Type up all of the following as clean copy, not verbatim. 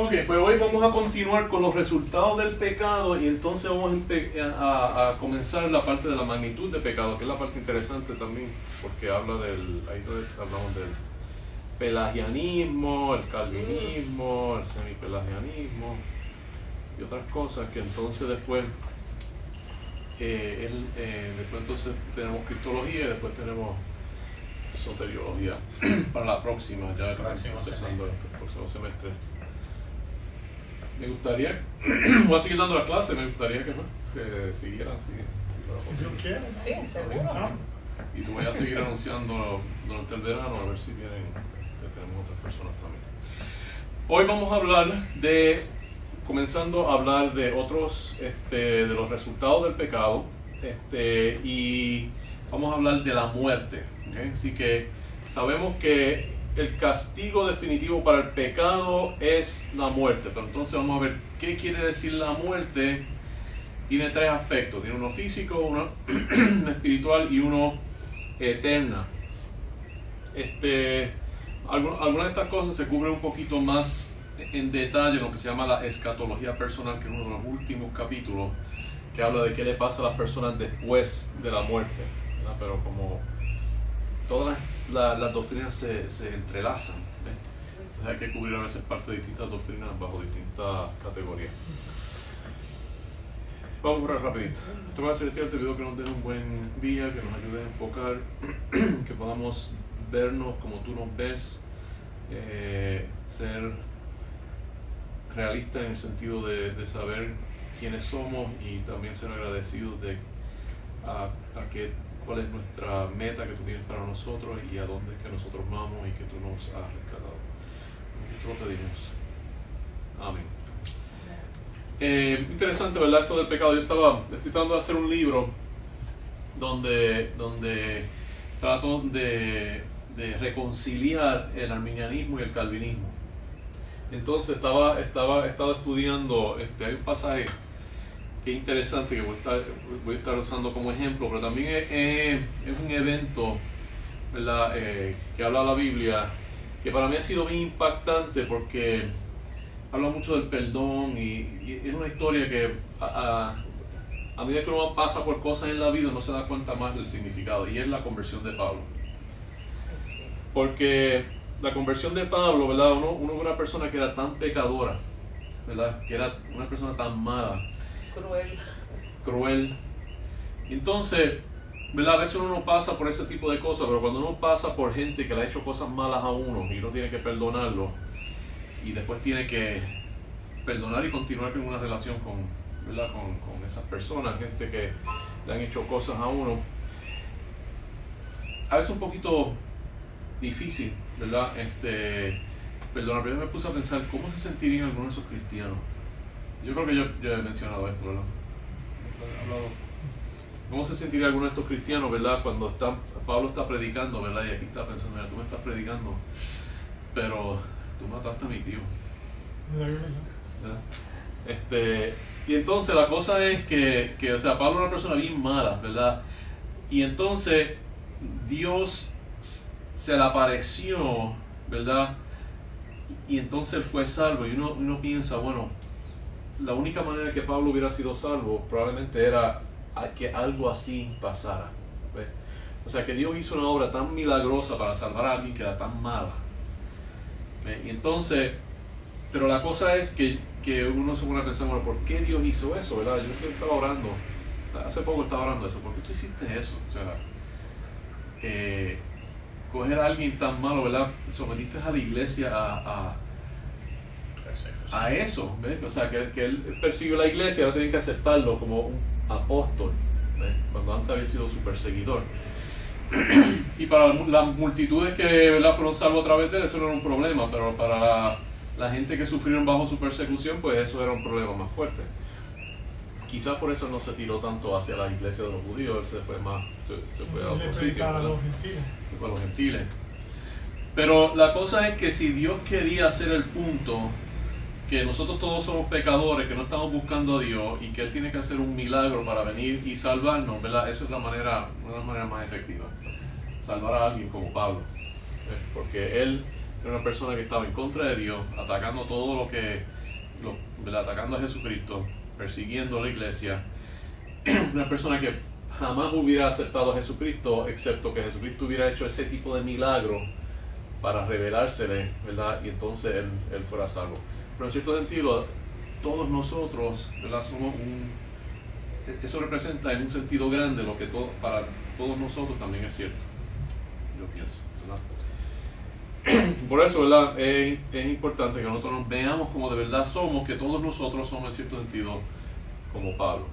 Ok, pues hoy vamos a continuar con los resultados del pecado y entonces vamos a comenzar la parte de la magnitud de pecado, que es la parte interesante también, porque habla ahí hablamos del pelagianismo, el calvinismo, el semipelagianismo y otras cosas que entonces después entonces tenemos cristología y después tenemos soteriología para la próxima, ya empezando el próximo semestre. Me gustaría, voy a seguir dando la clase, me gustaría que siguieran. Si Dios quiere. Sí, seguro. Y te voy a seguir anunciando durante el verano a ver si vienen, tenemos otras personas también. Hoy vamos a hablar comenzando a hablar de otros, de los resultados del pecado, y vamos a hablar de la muerte. ¿Okay? Así que sabemos que el castigo definitivo para el pecado es la muerte, pero entonces vamos a ver qué quiere decir la muerte. Tiene tres aspectos, tiene uno físico, uno espiritual y uno eterna. Algunas de estas cosas se cubren un poquito más en detalle en lo que se llama la escatología personal, que es uno de los últimos capítulos que habla de qué le pasa a las personas después de la muerte, ¿verdad? Pero como todas las doctrinas se entrelazan, entonces hay que cubrir a veces parte de distintas doctrinas bajo distintas categorías. Vamos a orar rapidito. Te voy a hacer te pido que nos des un buen día, que nos ayudes a enfocar, que podamos vernos como tú nos ves, ser realistas en el sentido de saber quiénes somos y también ser agradecidos cuál es nuestra meta que tú tienes para nosotros y a dónde es que nosotros vamos y que tú nos has rescatado. Nosotros lo pedimos. Amén. Interesante, ¿verdad? Esto del pecado. Estoy tratando de hacer un libro donde trato de reconciliar el arminianismo y el calvinismo. Entonces he estado estudiando, hay un pasaje que es interesante que voy a estar usando como ejemplo, pero también es un evento, ¿verdad? Que habla la Biblia, que para mí ha sido bien impactante porque habla mucho del perdón y es una historia que a medida que uno pasa por cosas en la vida no se da cuenta más del significado, y es la conversión de Pablo. Porque la conversión de Pablo, ¿verdad? Uno era una persona que era tan pecadora, ¿verdad? Que era una persona tan mala, cruel. Entonces, ¿verdad? A veces uno no pasa por ese tipo de cosas, pero cuando uno pasa por gente que le ha hecho cosas malas a uno y uno tiene que perdonarlo y después tiene que perdonar y continuar con una relación ¿verdad? con esas personas, gente que le han hecho cosas a uno, a veces un poquito difícil, ¿verdad? Perdonar. Pero yo me puse a pensar cómo se sentirían algunos de esos cristianos. Yo creo que yo he mencionado esto, ¿verdad? ¿Cómo se sentiría alguno de estos cristianos, ¿verdad? Cuando Pablo está predicando, ¿verdad? Y aquí está pensando, mira, tú me estás predicando, pero tú mataste a mi tío. ¿Verdad? Y entonces la cosa es que o sea, Pablo era una persona bien mala, ¿verdad? Y entonces Dios se le apareció, ¿verdad? Y entonces él fue salvo. Y uno piensa, bueno, la única manera que Pablo hubiera sido salvo probablemente era que algo así pasara, ¿ves? O sea, que Dios hizo una obra tan milagrosa para salvar a alguien que era tan mala, ¿ves? Y entonces, pero la cosa es que uno se pone a pensar, bueno, ¿por qué Dios hizo eso, verdad? Yo siempre estaba orando, hace poco estaba orando eso, ¿por qué tú hiciste eso? O sea, coger a alguien tan malo, ¿verdad? Sometiste a la iglesia a eso, ¿ves? O sea, que él persiguió la iglesia, ahora tienen que aceptarlo como un apóstol, ¿ves? Cuando antes había sido su perseguidor. Y para las multitudes que, ¿verdad?, fueron salvos a través de él, eso no era un problema, pero para la gente que sufrieron bajo su persecución, pues eso era un problema más fuerte. Quizás por eso no se tiró tanto hacia la iglesia de los judíos, él se fue a otro sitio, ¿verdad? Se fue a los gentiles. Pero la cosa es que si Dios quería hacer el punto que nosotros todos somos pecadores, que no estamos buscando a Dios y que Él tiene que hacer un milagro para venir y salvarnos, ¿verdad? Esa es una de las maneras más efectivas, salvar a alguien como Pablo, ¿ves? Porque Él era una persona que estaba en contra de Dios, atacando todo ¿verdad? Atacando a Jesucristo, persiguiendo a la iglesia. Una persona que jamás hubiera aceptado a Jesucristo, excepto que Jesucristo hubiera hecho ese tipo de milagro para revelársele, ¿verdad? Y entonces él fuera salvo. Pero en cierto sentido, todos nosotros, ¿verdad? Eso representa en un sentido grande lo que para todos nosotros también es cierto, yo pienso, ¿verdad? Por eso, ¿verdad? Es importante que nosotros nos veamos como de verdad somos, que todos nosotros somos en cierto sentido como Pablo.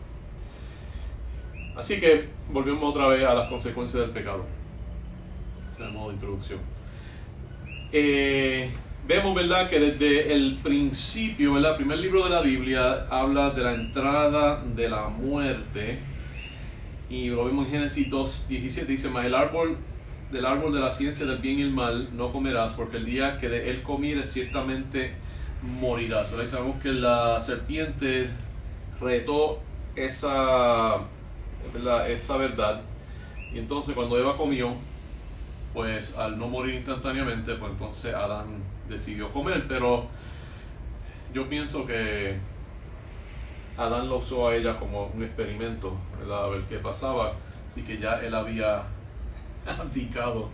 Así que volvemos otra vez a las consecuencias del pecado. Ese es el modo de introducción. Vemos, ¿verdad?, que desde el principio, ¿verdad?, el primer libro de la Biblia habla de la entrada de la muerte, y lo vemos en Génesis 2:17, dice: mas del árbol de la ciencia del bien y el mal no comerás, porque el día que de él comieres ciertamente morirás, ¿verdad? Y sabemos que la serpiente retó esa verdad, y entonces cuando Eva comió, pues al no morir instantáneamente, pues entonces Adán decidió comer. Pero yo pienso que Adán lo usó a ella como un experimento, ¿verdad?, a ver qué pasaba. Así que ya él había abdicado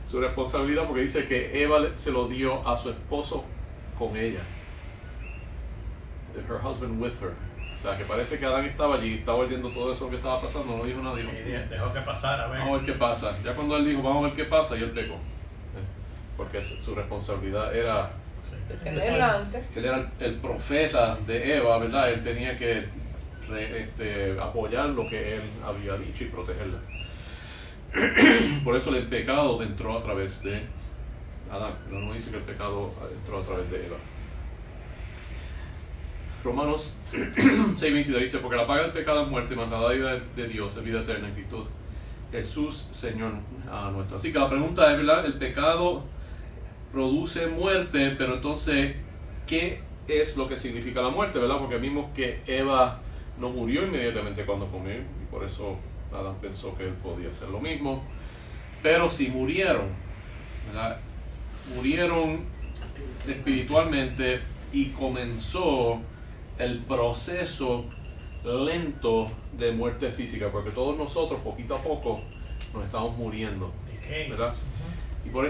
su responsabilidad, porque dice que Eva se lo dio a su esposo con ella, her husband with her. O sea, que parece que Adán estaba allí, estaba oyendo todo eso que estaba pasando, no dijo nada, dijo: dejó que pasara, a ver. Vamos a ver qué pasa. Ya cuando él dijo vamos a ver qué pasa, y él pecó, porque su responsabilidad era, Él era el profeta de Eva, ¿verdad? Él tenía que apoyar lo que él había dicho y protegerla. Por eso el pecado entró a través de Adán, pero no dice que el pecado entró a través de Eva. Romanos 6:22 dice: porque la paga del pecado es muerte, mas la dádiva de Dios es vida eterna en Cristo Jesús, Señor nuestro. Así que la pregunta es, ¿verdad?, el pecado produce muerte, pero entonces, ¿qué es lo que significa la muerte, verdad? Porque vimos que Eva no murió inmediatamente cuando comió, y por eso Adán pensó que él podía hacer lo mismo. Pero si murieron, ¿verdad?, murieron espiritualmente, y comenzó el proceso lento de muerte física, porque todos nosotros poquito a poco nos estamos muriendo, ¿verdad?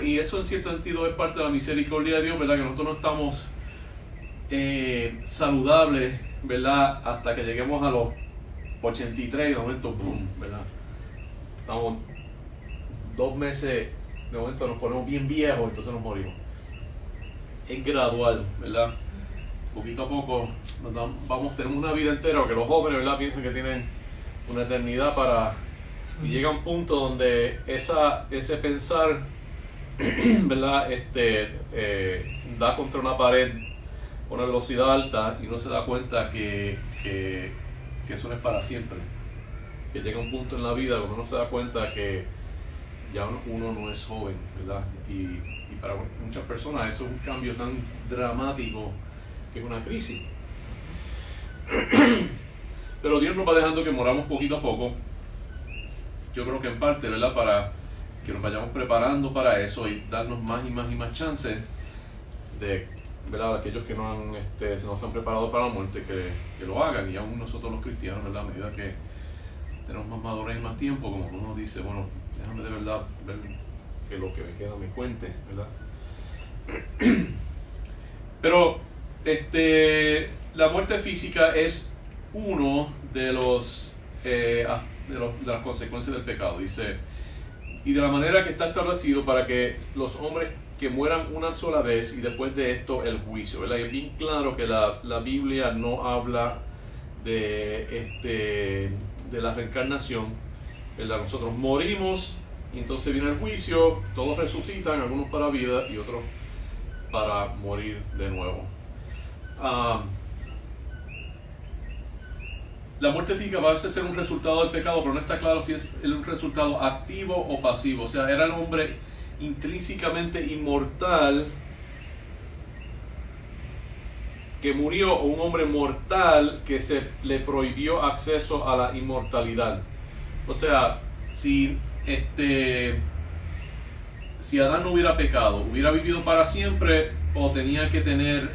Y eso en cierto sentido es parte de la misericordia de Dios, ¿verdad? Que nosotros no estamos saludables, ¿verdad?, hasta que lleguemos a los 83 y de momento, ¡boom!, ¿verdad? Estamos 2 meses, de momento nos ponemos bien viejos, entonces nos morimos. Es gradual, ¿verdad? Poquito a poco tenemos una vida entera, porque los jóvenes, ¿verdad?, piensan que tienen una eternidad y llega un punto donde ese pensar, ¿verdad?, da contra una pared a una velocidad alta, y no se da cuenta que eso no es para siempre. Que llega un punto en la vida cuando uno se da cuenta que ya uno no es joven, ¿verdad? Y para muchas personas eso es un cambio tan dramático que es una crisis. Pero Dios nos va dejando que moramos poquito a poco. Yo creo que en parte, ¿verdad?, para que nos vayamos preparando para eso y darnos más y más y más chances de, ¿verdad?, aquellos que no se han preparado para la muerte, que lo hagan. Y aún nosotros los cristianos, ¿verdad?, a medida que tenemos más madurez y más tiempo, como uno dice, bueno, déjame de verdad ver que lo que me queda me cuente, ¿verdad? Pero la muerte física es uno de las consecuencias del pecado. Dice: y de la manera que está establecido para que los hombres que mueran una sola vez, y después de esto el juicio, ¿verdad? Y es bien claro que la Biblia no habla de la reencarnación, ¿verdad? Nosotros morimos y entonces viene el juicio, todos resucitan, algunos para vida y otros para morir de nuevo. La muerte física va a ser un resultado del pecado, pero no está claro si es un resultado activo o pasivo. O sea, era el hombre intrínsecamente inmortal que murió, o un hombre mortal que se le prohibió acceso a la inmortalidad. O sea, si si Adán no hubiera pecado, ¿hubiera vivido para siempre o tenía que tener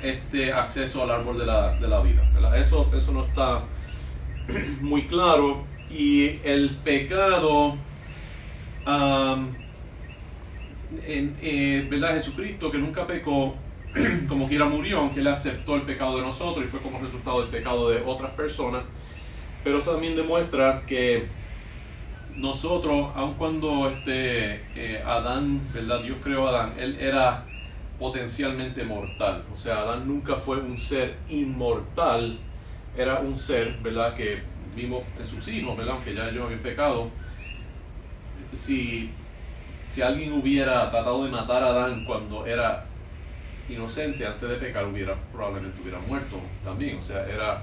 acceso al árbol de la vida? ¿Verdad? Eso no está muy claro. Y el pecado, ¿verdad? Jesucristo, que nunca pecó, como quiera murió, aunque él aceptó el pecado de nosotros y fue como resultado del pecado de otras personas. Pero eso también demuestra que nosotros, aun cuando Adán, ¿verdad? Dios creó a Adán, él era potencialmente mortal. O sea, Adán nunca fue un ser inmortal, era un ser, ¿verdad? Que vimos en sus hijos, ¿verdad? Aunque ya ellos habían pecado. Si alguien hubiera tratado de matar a Adán cuando era inocente antes de pecar, probablemente hubiera muerto también. O sea, era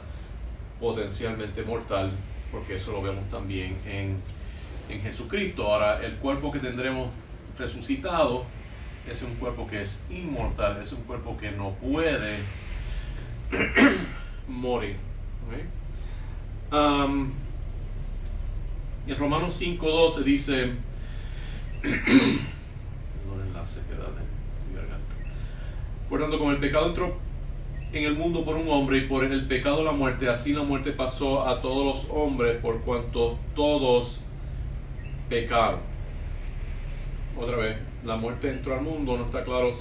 potencialmente mortal, porque eso lo vemos también en Jesucristo. Ahora, el cuerpo que tendremos resucitado es un cuerpo que es inmortal, es un cuerpo que no puede morir. ¿Okay? En Romanos 5:12 dice, la sequedad de mi garganta. Por tanto, como el pecado entró en el mundo por un hombre y por el pecado la muerte, así la muerte pasó a todos los hombres por cuanto todos pecaron. Otra vez, la muerte entró al mundo, no está claro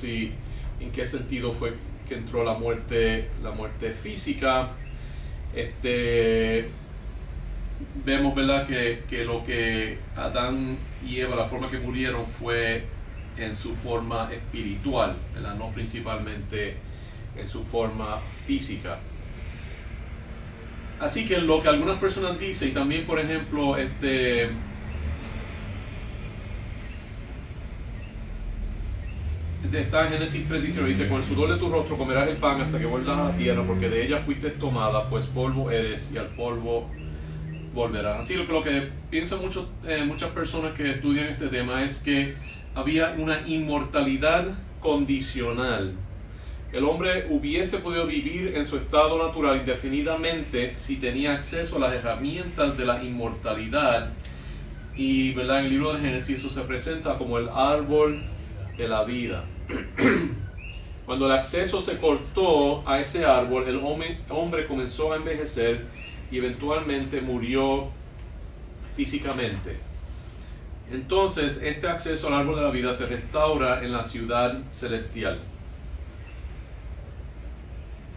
en qué sentido fue que entró la muerte física. Vemos, ¿verdad?, que lo que Adán y Eva, la forma que murieron fue en su forma espiritual, ¿verdad?, no principalmente en su forma física. Así que lo que algunas personas dicen, y también por ejemplo está en Génesis 3:19, dice: con el sudor de tu rostro comerás el pan hasta que vuelvas a la tierra, porque de ella fuiste tomada, pues polvo eres y al polvo volverás. Así lo que piensan muchas personas que estudian este tema es que había una inmortalidad condicional. El hombre hubiese podido vivir en su estado natural indefinidamente si tenía acceso a las herramientas de la inmortalidad. Y, ¿verdad?, en el libro de Génesis eso se presenta como el árbol de la vida. Cuando el acceso se cortó a ese árbol, el hombre comenzó a envejecer y eventualmente murió físicamente. Entonces, este acceso al árbol de la vida se restaura en la ciudad celestial.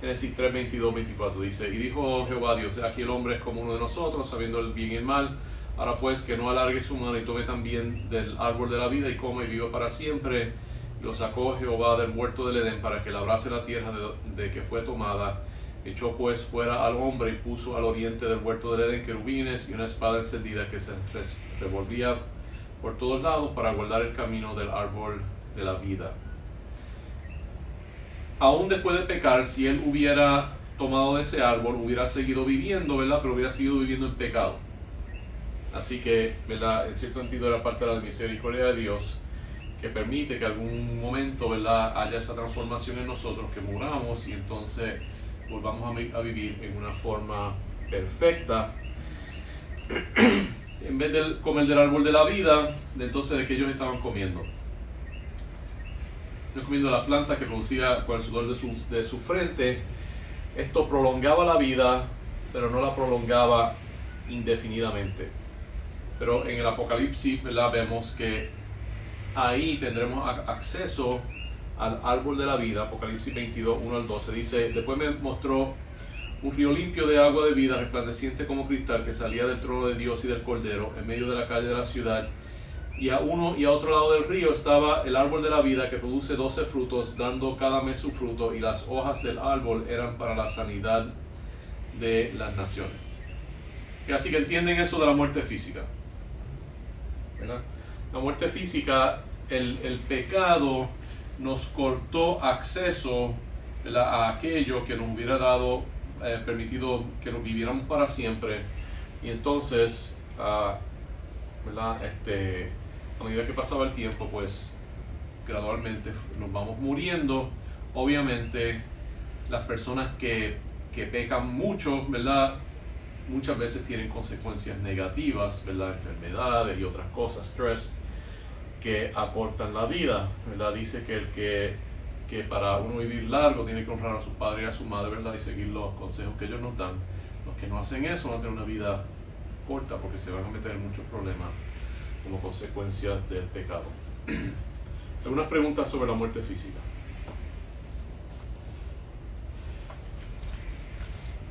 Génesis 3, 22, 24 dice: y dijo Jehová Dios, aquí el hombre es como uno de nosotros, sabiendo el bien y el mal. Ahora pues, que no alargue su mano y tome también del árbol de la vida y coma y viva para siempre. Lo sacó Jehová del huerto del Edén para que labrase la tierra de que fue tomada. Echó pues fuera al hombre y puso al oriente del huerto del Edén querubines y una espada encendida que se revolvía por todos lados para guardar el camino del árbol de la vida. Aún después de pecar, si él hubiera tomado de ese árbol, hubiera seguido viviendo, ¿verdad? Pero hubiera seguido viviendo en pecado. Así que, ¿verdad?, en cierto sentido era parte de la misericordia de Dios, que permite que algún momento, ¿verdad?, haya esa transformación en nosotros, que muramos y entonces volvamos a vivir en una forma perfecta. En vez de comer del árbol de la vida, entonces de que ellos estaban comiendo. Estaban comiendo la planta que producía con el sudor de su frente. Esto prolongaba la vida, pero no la prolongaba indefinidamente. Pero en el Apocalipsis, ¿verdad?, vemos que ahí tendremos acceso al árbol de la vida. Apocalipsis 22, 1 al 12 dice: después me mostró un río limpio de agua de vida, resplandeciente como cristal, que salía del trono de Dios y del Cordero, en medio de la calle de la ciudad. Y a uno y a otro lado del río estaba el árbol de la vida, que produce 12 frutos, dando cada mes su fruto, y las hojas del árbol eran para la sanidad de las naciones. Y así que entienden eso de la muerte física, ¿verdad? La muerte física, el pecado nos cortó acceso, ¿verdad?, a aquello que nos hubiera dado, permitido que nos viviéramos para siempre. Y entonces, ¿verdad?, a medida que pasaba el tiempo, pues gradualmente nos vamos muriendo. Obviamente, las personas que pecan mucho, ¿verdad?, muchas veces tienen consecuencias negativas, ¿verdad?, enfermedades y otras cosas, estrés. que acortan la vida, ¿verdad? Dice que para uno vivir largo tiene que honrar a su padre y a su madre, ¿verdad? Y seguir los consejos que ellos nos dan. Los que no hacen eso van a tener una vida corta porque se van a meter en muchos problemas como consecuencia del pecado. Algunas preguntas sobre la muerte física.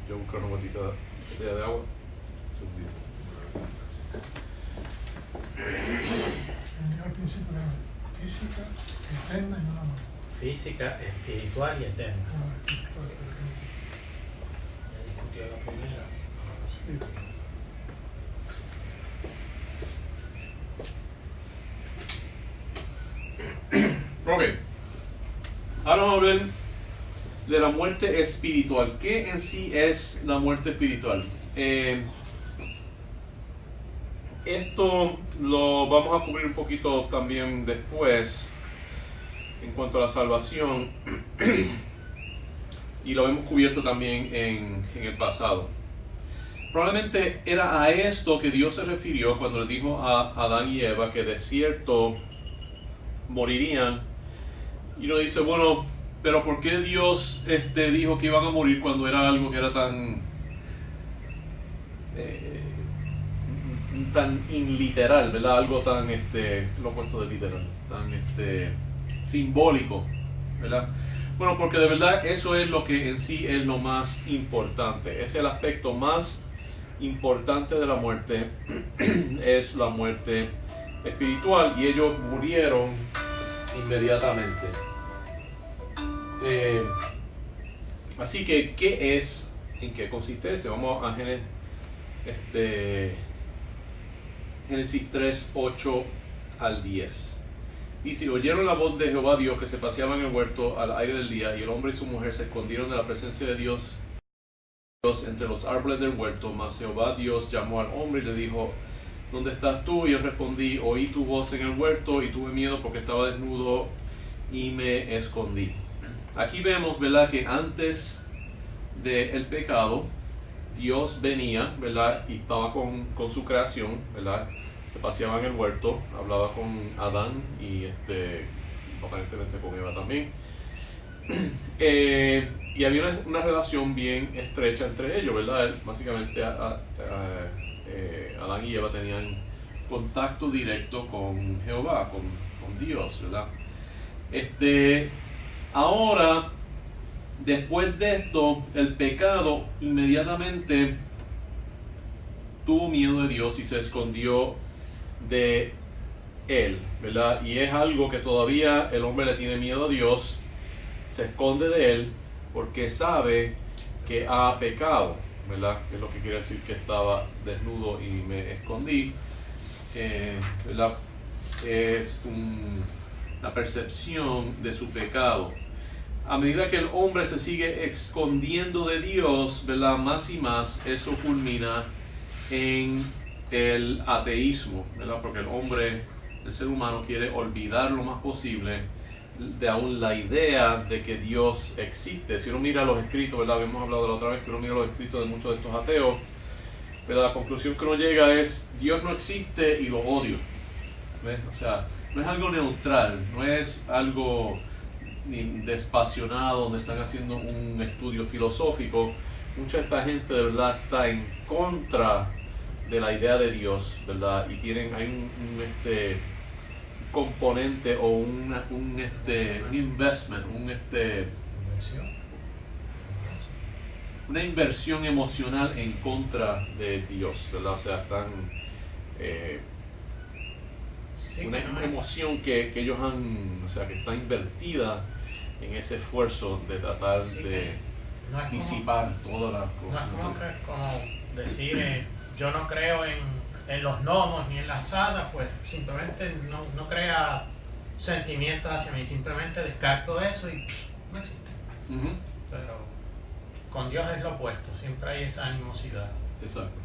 Yo busco una botella de agua. Al principio era física, eterna y no la mano. Física, espiritual y eterna. Espiritual, Ya discutió la primera. sí. Ok. Ahora vamos a hablar de la muerte espiritual. ¿Qué en sí es la muerte espiritual? Esto lo vamos a cubrir un poquito también después en cuanto a la salvación y lo hemos cubierto también en el pasado. Probablemente era a esto que Dios se refirió cuando le dijo a Adán y Eva que de cierto morirían. Y uno dice, bueno, pero ¿por qué Dios dijo que iban a morir cuando era algo que era tan tan inliteral, ¿verdad? Algo tan, lo opuesto de literal, tan simbólico, ¿verdad? Bueno, porque de verdad eso es lo que en sí es lo más importante. Es el aspecto más importante de la muerte, es la muerte espiritual, y ellos murieron inmediatamente. Así que, ¿qué es? ¿En qué consiste ese? Vamos a Génesis 3, 8 al 10. Dice: oyeron la voz de Jehová Dios que se paseaba en el huerto al aire del día, y el hombre y su mujer se escondieron de la presencia de Dios entre los árboles del huerto. Mas Jehová Dios llamó al hombre y le dijo: ¿dónde estás tú? Y él respondí: oí tu voz en el huerto y tuve miedo porque estaba desnudo y me escondí. Aquí vemos, ¿verdad?, que antes del pecado Dios venía, ¿verdad?, y estaba con su creación, ¿verdad? Se paseaba en el huerto, hablaba con Adán y aparentemente con Eva también. Y había una relación bien estrecha entre ellos, ¿verdad? Básicamente Adán y Eva tenían contacto directo con Jehová, con Dios, ¿verdad? Ahora, después de esto, el pecado inmediatamente tuvo miedo de Dios y se escondió de él, ¿verdad? Y es algo que todavía el hombre le tiene miedo a Dios, se esconde de él porque sabe que ha pecado, ¿verdad? Que es lo que quiere decir que estaba desnudo y me escondí, ¿verdad? Es la percepción de su pecado. A medida que el hombre se sigue escondiendo de Dios, ¿verdad?, más y más, eso culmina en el ateísmo, ¿verdad? Porque el ser humano quiere olvidar lo más posible de aún la idea de que Dios existe. Si uno mira los escritos, ¿verdad?, habíamos hablado la otra vez que uno mira los escritos de muchos de estos ateos, ¿verdad?, la conclusión que uno llega es: Dios no existe y lo odio. ¿Ves? O sea, no es algo neutral, no es algo despasionado donde están haciendo un estudio filosófico. Mucha de esta gente de verdad está en contra de la idea de Dios, ¿verdad? Y hay un componente o un investment, una inversión emocional en contra de Dios, ¿verdad? O sea, están una emoción que ellos han, o sea, que está invertida en ese esfuerzo de tratar de disipar todas las cosas. No es como decir, yo no creo en los gnomos ni en las hadas, pues simplemente no crea sentimientos hacia mí, simplemente descarto eso y no existe. Uh-huh. Pero con Dios es lo opuesto, siempre hay esa animosidad. Exacto.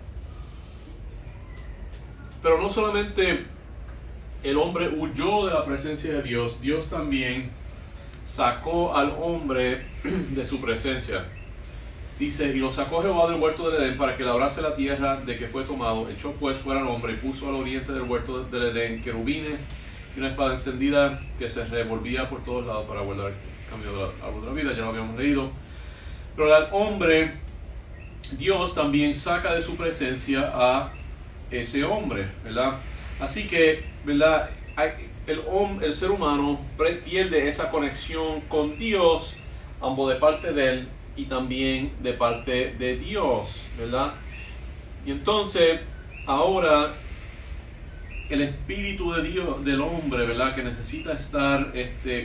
Pero no solamente el hombre huyó de la presencia de Dios, Dios también sacó al hombre de su presencia. Dice: y lo sacó Jehová del huerto del Edén para que labrase la tierra de que fue tomado. Echó pues fuera al hombre y puso al oriente del huerto del Edén querubines y una espada encendida que se revolvía por todos lados para guardar el camino del árbol de la vida, ya lo habíamos leído. Pero al hombre, Dios también saca de su presencia a ese hombre, ¿verdad? Así que, ¿verdad? El ser humano pierde esa conexión con Dios, ambos de parte de él y también de parte de Dios, ¿verdad? Y entonces, ahora, el espíritu de Dios, del hombre, ¿verdad? Que necesita estar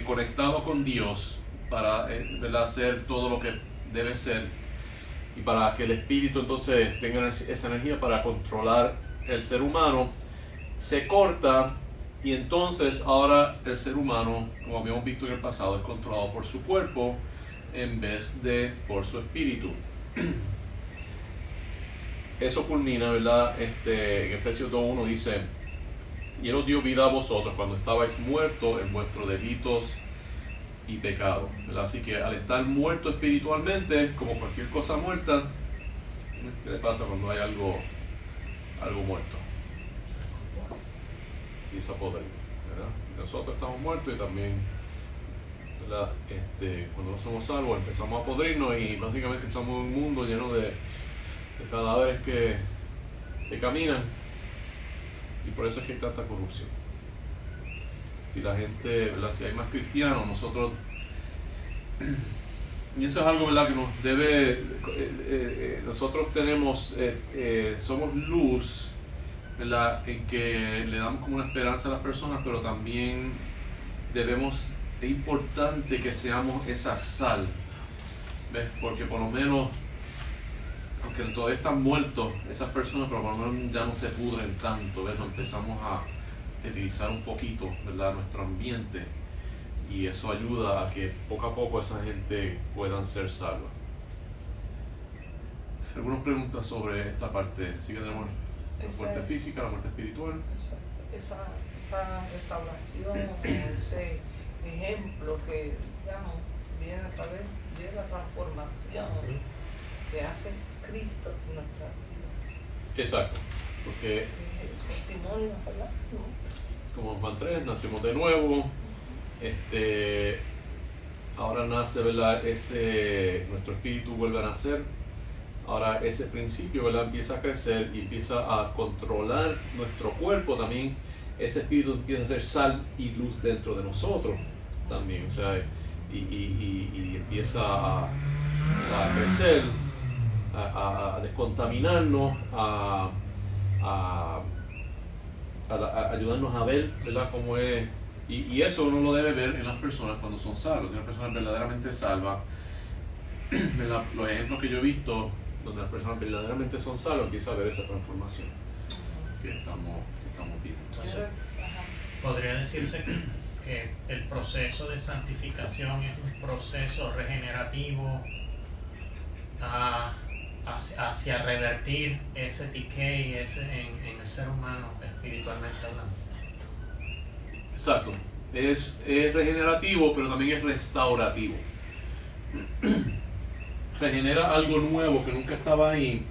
conectado con Dios para, ¿verdad? Hacer todo lo que debe ser, y para que el espíritu entonces tenga esa energía para controlar el ser humano, se corta, y entonces ahora el ser humano, como habíamos visto en el pasado, es controlado por su cuerpo en vez de por su espíritu. Eso culmina, ¿verdad? En Efesios 2:1 dice: y Él os dio vida a vosotros cuando estabais muertos en vuestros delitos y pecados, ¿verdad? Así que al estar muerto espiritualmente, como cualquier cosa muerta, ¿qué le pasa cuando hay algo muerto? Y se apodera, ¿verdad? Nosotros estamos muertos y también, ¿verdad? Cuando no somos salvos empezamos a podrirnos y básicamente estamos en un mundo lleno de cadáveres que caminan, y por eso es que hay tanta corrupción. Si la gente, ¿verdad? Si hay más cristianos, nosotros, y eso es algo, ¿verdad? Que nos debe, nosotros tenemos, somos luz, ¿verdad? En que le damos como una esperanza a las personas, pero también es importante que seamos esa sal, ¿ves? Porque por lo menos, aunque todavía están muertos esas personas, pero por lo menos ya no se pudren tanto, ¿ves? Empezamos a esterilizar un poquito, ¿verdad? Nuestro ambiente, y eso ayuda a que poco a poco esa gente puedan ser salva. ¿Algunas preguntas sobre esta parte? Sí que tenemos la muerte física, la muerte espiritual. Esa restauración, ese ejemplo que, digamos, viene a través de la transformación que hace Cristo en nuestra vida. Exacto, porque el testimonio, ¿verdad? Como Juan 3, nacimos de nuevo, ahora nace, ¿verdad? Nuestro espíritu vuelve a nacer. Ahora ese principio, ¿verdad? Empieza a crecer y empieza a controlar nuestro cuerpo también. Ese espíritu empieza a ser sal y luz dentro de nosotros también, o sea, y empieza a crecer, a descontaminarnos, a ayudarnos a ver, ¿verdad? Cómo es, y eso uno lo debe ver en las personas cuando son salvas. Una persona verdaderamente salva, los ejemplos que yo he visto donde las personas verdaderamente son salvas, empieza a ver esa transformación que estamos viendo. Entonces, podría decirse que el proceso de santificación es un proceso regenerativo hacia revertir ese decay en el ser humano espiritualmente hablando. Exacto, es regenerativo, pero también es restaurativo. Regenera algo nuevo que nunca estaba ahí,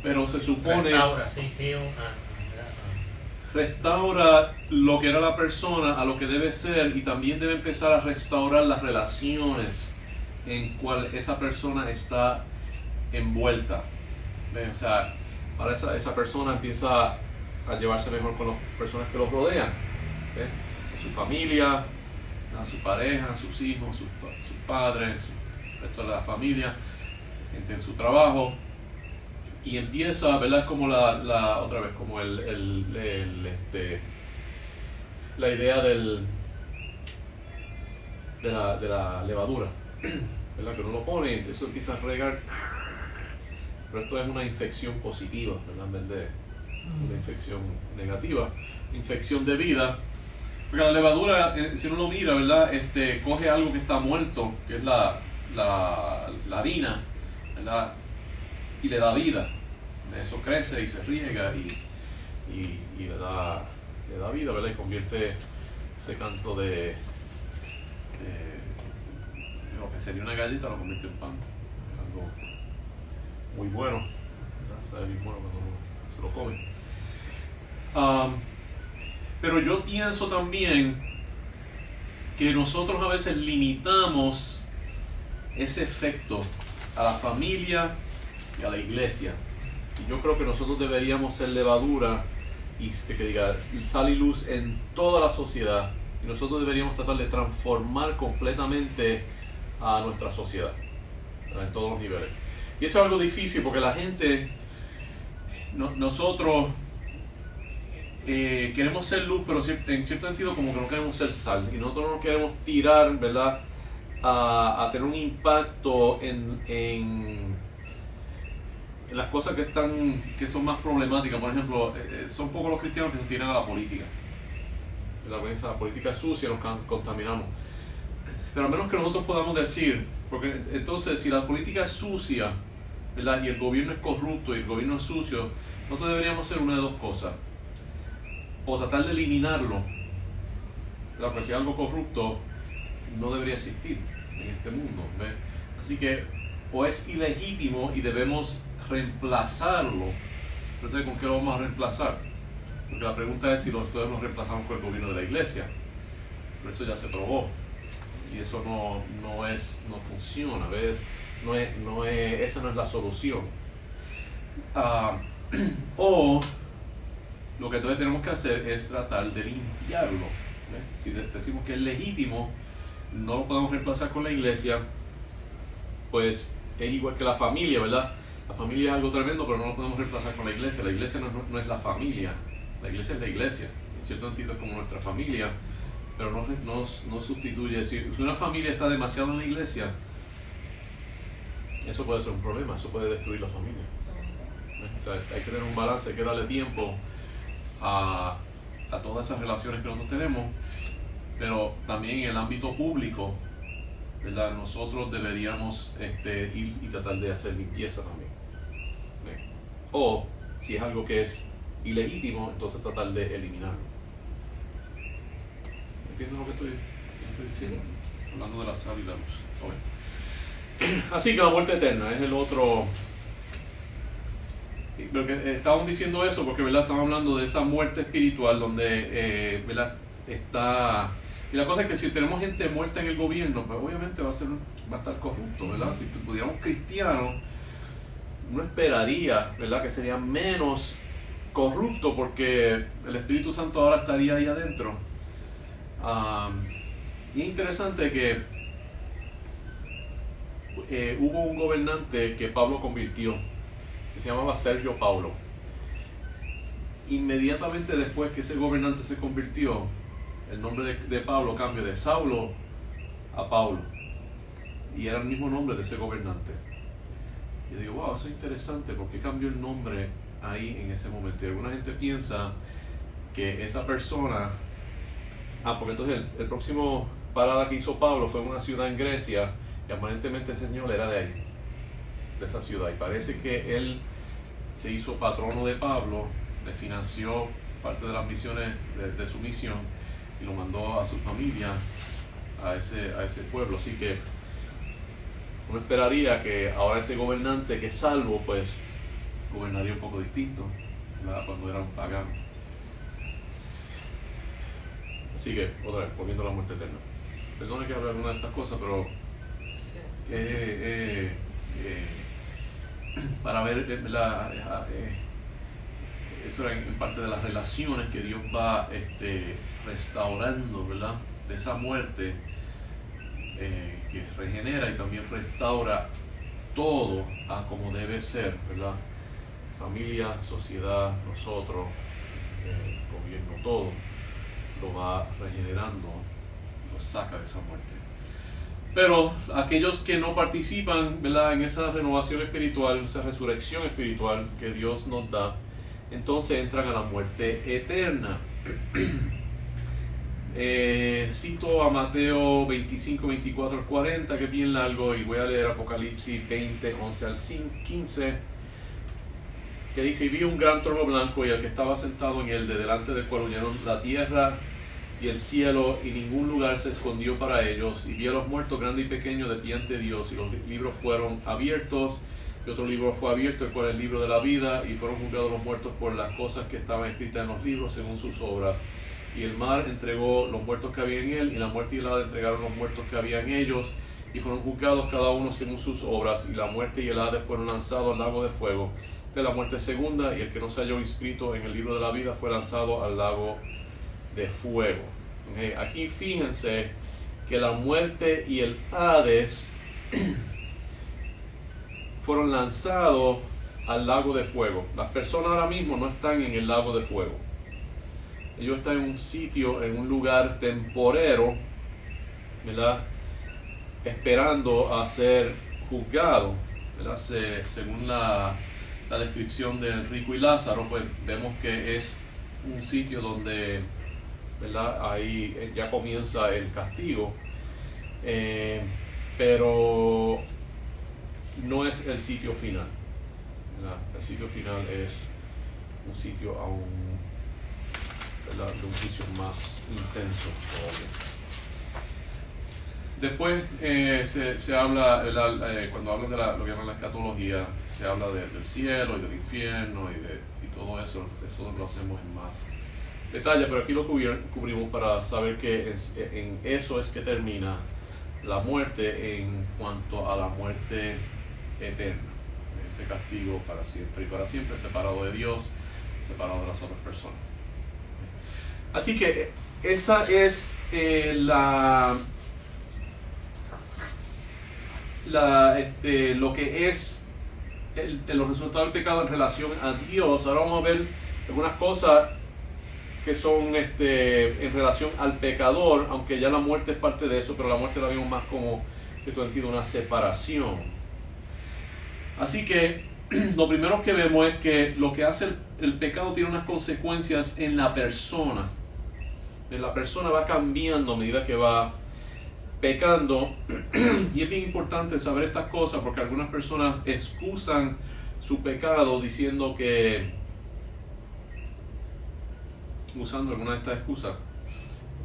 pero se supone restaura lo que era la persona a lo que debe ser, y también debe empezar a restaurar las relaciones en cual esa persona está envuelta. ¿Ves? O sea, ahora esa persona empieza a llevarse mejor con las personas que los rodean, ¿ves? Con su familia, a su pareja, a sus hijos, sus padres, el resto de la familia, gente en su trabajo, y empieza, ¿verdad? Como otra vez, como la idea de la levadura, ¿verdad? Que uno lo pone y eso empieza a regar, pero esto es una infección positiva, ¿verdad? En vez de una infección negativa, infección de vida. Porque la levadura, si uno lo mira, ¿verdad? Coge algo que está muerto, que es la harina, ¿verdad? Y le da vida. Eso crece y se riega y le da vida, ¿verdad? Y convierte ese canto de lo que sería una galleta, lo convierte en pan. Algo muy bueno, ¿verdad? Sabe bien bueno cuando uno se lo come. Pero yo pienso también que nosotros a veces limitamos ese efecto a la familia y a la iglesia. Y yo creo que nosotros deberíamos ser levadura y que diga sal y luz en toda la sociedad. Y nosotros deberíamos tratar de transformar completamente a nuestra sociedad, ¿verdad? En todos los niveles. Y eso es algo difícil porque la gente, nosotros queremos ser luz, pero en cierto sentido como que no queremos ser sal. Y nosotros no queremos tirar, ¿verdad?, a tener un impacto en las cosas que son más problemáticas. Por ejemplo, son pocos los cristianos que se tiran a la política. La política es sucia, nos contaminamos. Pero a menos que nosotros podamos decir, porque entonces si la política es sucia, ¿verdad?, y el gobierno es corrupto y el gobierno es sucio, nosotros deberíamos hacer una de dos cosas: o tratar de eliminarlo, ¿verdad?, porque si hay algo corrupto no debería existir en este mundo, ¿ves? Así que o es ilegítimo y debemos reemplazarlo. Entonces, ¿con qué lo vamos a reemplazar? Porque la pregunta es si nosotros lo reemplazamos con el gobierno de la iglesia. Pero eso ya se probó y eso no funciona, ¿ves? Esa no es la solución. O lo que entonces tenemos que hacer es tratar de limpiarlo, ¿ves? Si decimos que es legítimo, no lo podemos reemplazar con la iglesia, pues es igual que la familia, ¿verdad? La familia es algo tremendo, pero no lo podemos reemplazar con la iglesia. La iglesia no es la familia, la iglesia es la iglesia. En cierto sentido es como nuestra familia, pero no sustituye. Si una familia está demasiado en la iglesia, eso puede ser un problema, eso puede destruir la familia. O sea, hay que tener un balance, hay que darle tiempo a todas esas relaciones que nosotros tenemos, pero también en el ámbito público, ¿verdad? Nosotros deberíamos ir y tratar de hacer limpieza también. ¿Ven? O si es algo que es ilegítimo, entonces tratar de eliminarlo. ¿Entiendes lo que estoy diciendo? Hablando de la sal y la luz. Así que la muerte eterna es el otro. Lo que estábamos diciendo eso porque, ¿verdad?, estamos hablando de esa muerte espiritual donde, ¿verdad?, está. Y la cosa es que si tenemos gente muerta en el gobierno, pues obviamente va a estar corrupto, ¿verdad? Si pudiéramos cristianos, uno esperaría, ¿verdad?, que sería menos corrupto porque el Espíritu Santo ahora estaría ahí adentro. Y es interesante que hubo un gobernante que Pablo convirtió, que se llamaba Sergio Paulo. Inmediatamente después que ese gobernante se convirtió, el nombre de Pablo cambió de Saulo a Paulo, y era el mismo nombre de ese gobernante. Y digo, wow, eso es interesante, porque cambió el nombre ahí en ese momento. Y alguna gente piensa que esa persona, porque entonces el próximo parada que hizo Pablo fue en una ciudad en Grecia, y aparentemente ese señor era de ahí, de esa ciudad, y parece que él se hizo patrono de Pablo, le financió parte de las misiones de su misión y lo mandó a su familia a ese pueblo. Así que uno esperaría que ahora ese gobernante que es salvo, pues gobernaría un poco distinto, ¿verdad?, cuando era un pagano. Así que, otra vez, volviendo a la muerte eterna. Perdone que hable alguna de estas cosas, pero para ver, eso era en parte de las relaciones que Dios va restaurando, ¿verdad?, de esa muerte que regenera y también restaura todo a como debe ser, ¿verdad? Familia, sociedad, nosotros, gobierno, todo lo va regenerando, lo saca de esa muerte. Pero aquellos que no participan, ¿verdad?, en esa renovación espiritual, esa resurrección espiritual que Dios nos da, entonces entran a la muerte eterna. Cito a Mateo 25, 24 al 40, que es bien largo, y voy a leer Apocalipsis 20, 11 al 15, que dice: y vi un gran trono blanco y al que estaba sentado en él, de delante del cual huyeron la tierra y el cielo, y ningún lugar se escondió para ellos. Y vi a los muertos grandes y pequeños de pie ante Dios, y los libros fueron abiertos, y otro libro fue abierto, el cual es el libro de la vida, y fueron juzgados los muertos por las cosas que estaban escritas en los libros según sus obras. y el mar entregó los muertos que había en él, y la muerte y el Hades entregaron los muertos que había en ellos, y fueron juzgados cada uno según sus obras, y la muerte y el Hades fueron lanzados al lago de fuego, de la muerte segunda, y el que no se halló inscrito en el libro de la vida fue lanzado al lago de fuego. Okay. Aquí fíjense que la muerte y el Hades fueron lanzados al lago de fuego. Las personas ahora mismo no están en el lago de fuego. Ellos están en un sitio, en un lugar temporero, ¿verdad? Esperando a ser juzgados, ¿verdad? Según la descripción de Enrico y Lázaro, pues vemos que es un sitio donde, ¿verdad? Ahí ya comienza el castigo, pero no es el sitio final, ¿verdad? El sitio final es un sitio aún, ¿verdad? De un juicio más intenso todavía. Después se habla, cuando hablan de lo que llaman la escatología, se habla del cielo y del infierno y todo eso. Eso lo hacemos en más detalle, pero aquí lo cubrimos para saber que en eso es que termina la muerte en cuanto a la muerte eterna, ese castigo para siempre y para siempre, separado de Dios, separado de las otras personas. Así que esa es lo que es los resultados del pecado en relación a Dios. Ahora vamos a ver algunas cosas que son en relación al pecador, aunque ya la muerte es parte de eso, pero la muerte la vemos más como, en cierto sentido, una separación. Así que lo primero que vemos es que lo que hace el pecado tiene unas consecuencias en la persona. La persona va cambiando a medida que va pecando, y es bien importante saber estas cosas porque algunas personas excusan su pecado diciendo que, usando alguna de estas excusas.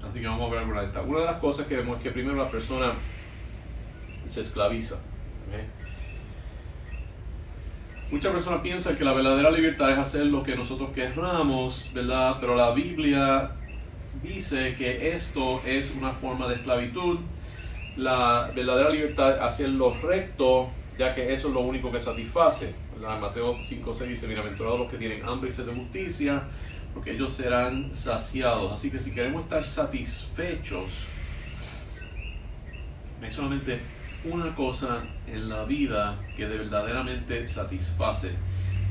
Así que vamos a ver alguna de estas. Una de las cosas que vemos es que primero la persona se esclaviza. ¿Okay? Muchas personas piensan que la verdadera libertad es hacer lo que nosotros querramos, ¿verdad? Pero la Biblia dice que esto es una forma de esclavitud. La verdadera libertad es hacer lo recto, ya que eso es lo único que satisface. ¿Verdad? Mateo 5:6 dice: bienaventurados los que tienen hambre y sed de justicia, porque ellos serán saciados. Así que si queremos estar satisfechos, hay solamente una cosa en la vida que de verdaderamente satisface,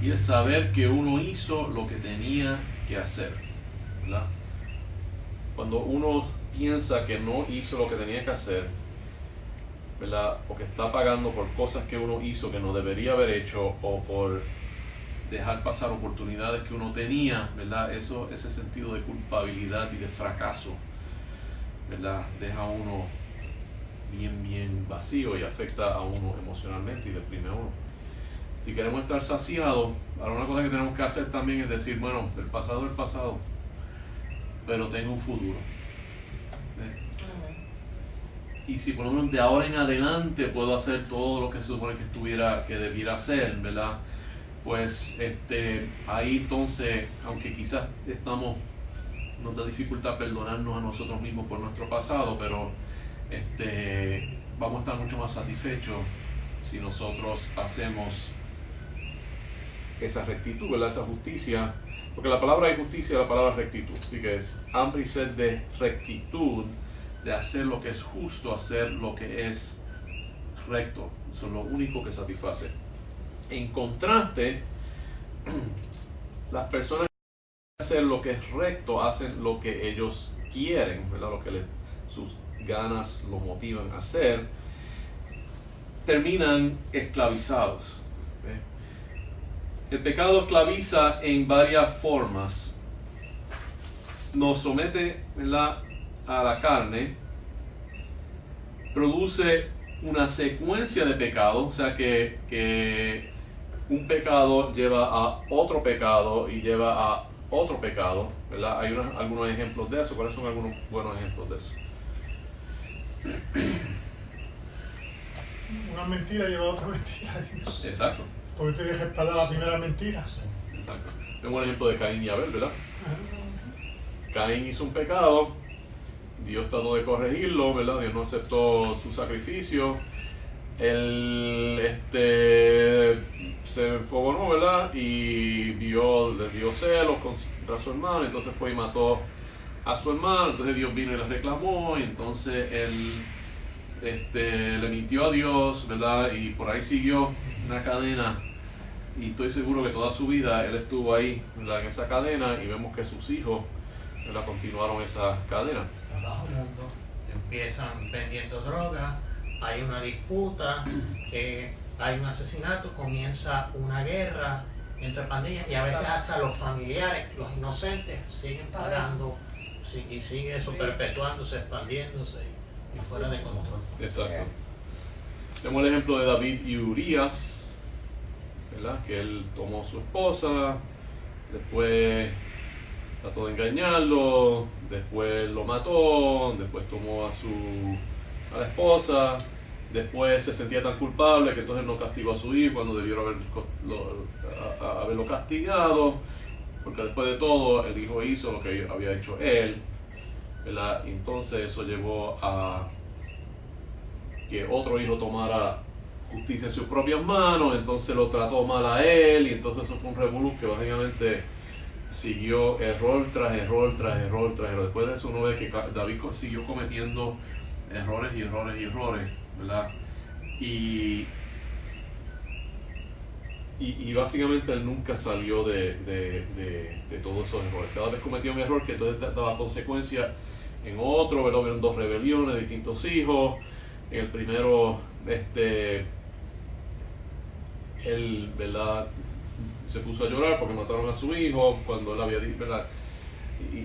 y es saber que uno hizo lo que tenía que hacer, ¿verdad? Cuando uno piensa que no hizo lo que tenía que hacer, ¿verdad? O que está pagando por cosas que uno hizo que no debería haber hecho, o por dejar pasar oportunidades que uno tenía, ¿verdad? Ese sentido de culpabilidad y de fracaso, ¿verdad? Deja a uno bien vacío y afecta a uno emocionalmente y deprime a uno. Si queremos estar saciados, ahora una cosa que tenemos que hacer también es decir, bueno, el pasado es el pasado, pero tengo un futuro. Y si por lo menos de ahora en adelante puedo hacer todo lo que se supone que debiera hacer, ¿verdad? Pues ahí entonces, aunque quizás nos da dificultad perdonarnos a nosotros mismos por nuestro pasado, pero vamos a estar mucho más satisfechos si nosotros hacemos esa rectitud, ¿verdad? Esa justicia, porque la palabra de justicia es la palabra rectitud, así que es hambre y sed de rectitud, de hacer lo que es justo, hacer lo que es recto. Eso es lo único que satisface. En contraste, las personas que hacen lo que es recto, hacen lo que ellos quieren, ¿verdad? Lo que sus ganas lo motivan a hacer, terminan esclavizados. ¿Okay? El pecado esclaviza en varias formas. Nos somete, ¿verdad?, a la carne, produce una secuencia de pecados, o sea que un pecado lleva a otro pecado y lleva a otro pecado, ¿verdad? Hay algunos ejemplos de eso. ¿Cuáles son algunos buenos ejemplos de eso? Una mentira lleva a otra mentira. Exacto. Porque te dejas para la primera mentira. Exacto. Tengo un ejemplo de Caín y Abel, ¿verdad? Caín hizo un pecado, Dios trató de corregirlo, ¿verdad? Dios no aceptó su sacrificio. Él se enfogonó, ¿verdad? Y le dio celos contra su hermano, entonces fue y mató a su hermano. Entonces Dios vino y le reclamó, y entonces él le mintió a Dios, ¿verdad? Y por ahí siguió una cadena, y estoy seguro que toda su vida él estuvo ahí, ¿verdad? En esa cadena, y vemos que sus hijos, ¿verdad? Continuaron esa cadena. Bajo mundo, empiezan vendiendo droga, hay una disputa, hay un asesinato, comienza una guerra entre pandillas, y a veces hasta los familiares, los inocentes, siguen pagando, y sigue eso perpetuándose, expandiéndose y fuera de control. Exacto. Tenemos el ejemplo de David y Urías, ¿verdad? Que él tomó a su esposa, después trató de engañarlo, después lo mató, después tomó a la esposa, después se sentía tan culpable que entonces no castigó a su hijo cuando debieron haberlo castigado, porque después de todo el hijo hizo lo que había hecho él, ¿verdad? Entonces eso llevó a que otro hijo tomara justicia en sus propias manos, entonces lo trató mal a él, y entonces eso fue un revolú que básicamente siguió error tras error tras error tras error. Después de eso uno ve que David siguió cometiendo errores y errores y errores, ¿verdad? Y básicamente él nunca salió de todos esos errores. Cada vez cometía un error que entonces daba consecuencia en otro, ¿verdad? Hubieron 2 rebeliones de distintos hijos. En el primero, él, ¿verdad?, se puso a llorar porque mataron a su hijo cuando él había dicho, ¿verdad?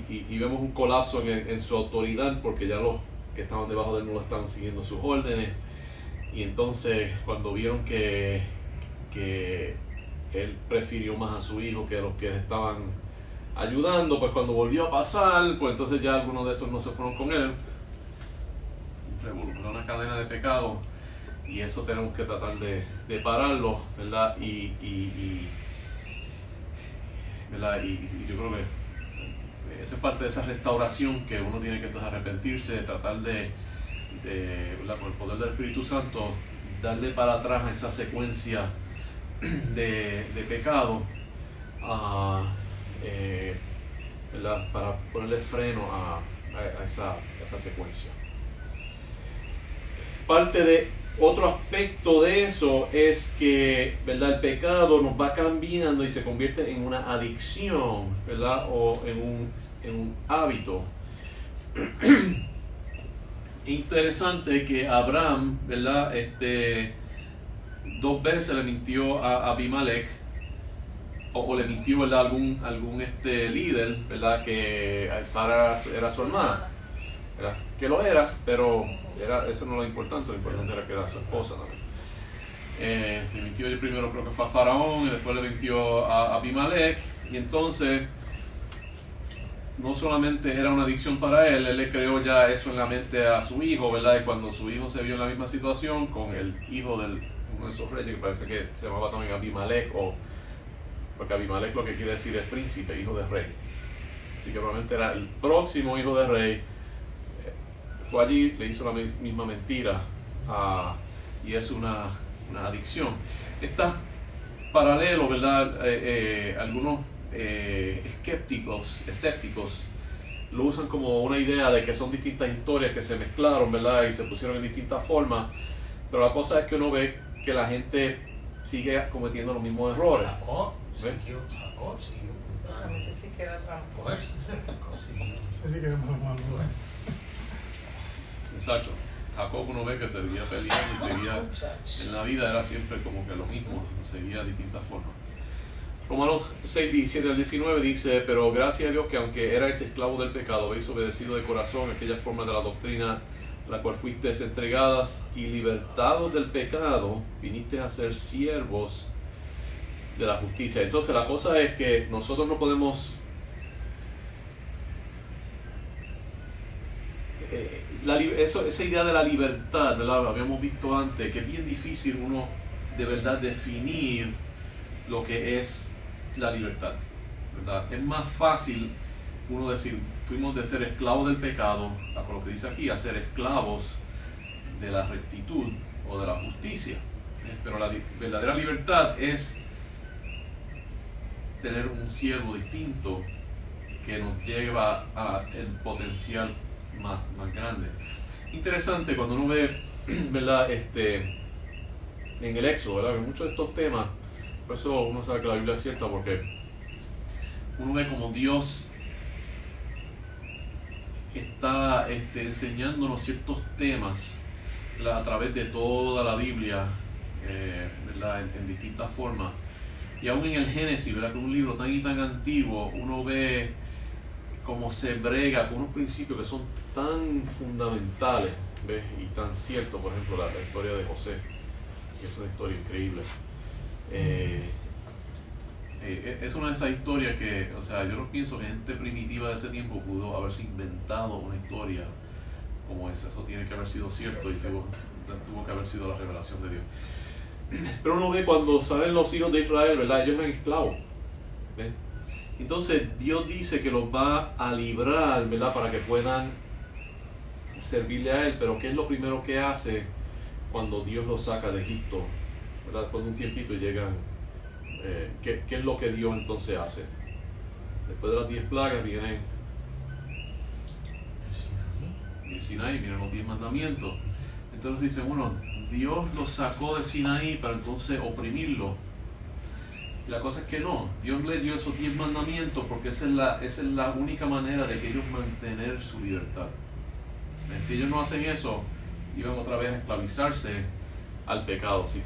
Y vemos un colapso en su autoridad, porque ya los que estaban debajo de él no lo estaban siguiendo sus órdenes. Y entonces cuando vieron que él prefirió más a su hijo que a los que estaban ayudando, pues cuando volvió a pasar, pues entonces ya algunos de esos no se fueron con él. Revolucionó una cadena de pecado, y eso tenemos que tratar de pararlo, ¿verdad? ¿Verdad? Y yo creo que esa es parte de esa restauración que uno tiene que entonces arrepentirse, de tratar ¿verdad?, con el poder del Espíritu Santo, darle para atrás a esa secuencia de pecado, ¿verdad?, para ponerle freno a esa secuencia. Parte de otro aspecto de eso es que, ¿verdad?, el pecado nos va cambiando y se convierte en una adicción, ¿verdad?, o en un hábito. Interesante que Abraham, ¿verdad?, 2 veces le mintió a Abimelech, o le mintió, ¿verdad?, algún líder, ¿verdad?, que Sara era su hermana, ¿verdad?, que lo era, pero eso no era lo importante era que era su esposa también. Le mintió yo primero, creo que fue a Faraón, y después le mintió a Abimelech, y entonces no solamente era una adicción para él le creó ya eso en la mente a su hijo, ¿verdad? Y cuando su hijo se vio en la misma situación con el hijo de uno de esos reyes, que parece que se llamaba también Abimelech, porque Abimelech lo que quiere decir es príncipe, hijo de rey. Así que probablemente era el próximo hijo de rey. Fue allí, le hizo la misma mentira, y es una adicción. Está paralelo, ¿verdad? Algunos escépticos lo usan como una idea de que son distintas historias que se mezclaron, ¿verdad?, y se pusieron en distintas formas, pero la cosa es que uno ve que la gente sigue cometiendo los mismos errores. Jacob ¿Ves? siguió. A veces sí que era tramposo. Pues, consiguió. Ese sí que era más malo. Exacto. Jacob uno ve que seguía peleando y seguía, en la vida era siempre como que lo mismo, seguía de distintas formas. Romanos 6, 17 al 19 dice: pero gracias a Dios que aunque erais esclavos del pecado, habéis obedecido de corazón aquellas formas de la doctrina a la cual fuisteis entregadas, y libertados del pecado, vinisteis a ser siervos de la justicia. Entonces la cosa es que nosotros no podemos esa idea de la libertad, ¿verdad? Lo habíamos visto antes, que es bien difícil uno de verdad definir lo que es la libertad, ¿verdad? Es más fácil fuimos de ser esclavos del pecado, a lo que dice aquí, a ser esclavos de la rectitud o de la justicia. Pero la verdadera libertad es tener un siervo distinto que nos lleva a el potencial más grande. Interesante cuando uno ve, ¿verdad? En el Éxodo, ¿verdad? Que muchos de estos temas, por eso uno sabe que la Biblia es cierta, porque uno ve como Dios está enseñándonos ciertos temas, ¿verdad? A través de toda la Biblia, ¿verdad? En distintas formas. Y aún en el Génesis, ¿verdad? Que es un libro tan y tan antiguo, uno ve cómo se brega con unos principios que son tan fundamentales, ¿ves? Y tan ciertos. Por ejemplo, la historia de José, que es una historia increíble. Es una de esas historias que, o sea, yo no pienso que gente primitiva de ese tiempo pudo haberse inventado una historia como esa. Eso tiene que haber sido cierto y tuvo que haber sido la revelación de Dios. Pero uno ve cuando salen los hijos de Israel, ¿verdad? Ellos eran esclavos, ¿ves? Entonces Dios dice que los va a librar, ¿verdad? Para que puedan servirle a Él. Pero ¿qué es lo primero que hace cuando Dios los saca de Egipto? ¿Verdad? Después de un tiempito llegan. ¿Qué es lo que Dios entonces hace? Después de las 10 plagas viene el Sinaí, vienen los 10 mandamientos. Entonces dice, bueno, Dios los sacó de Sinaí para entonces oprimirlo. La cosa es que no, Dios le dio esos 10 mandamientos porque esa es la única manera de que ellos mantener su libertad. Si ellos no hacen eso, iban otra vez a esclavizarse al pecado. Si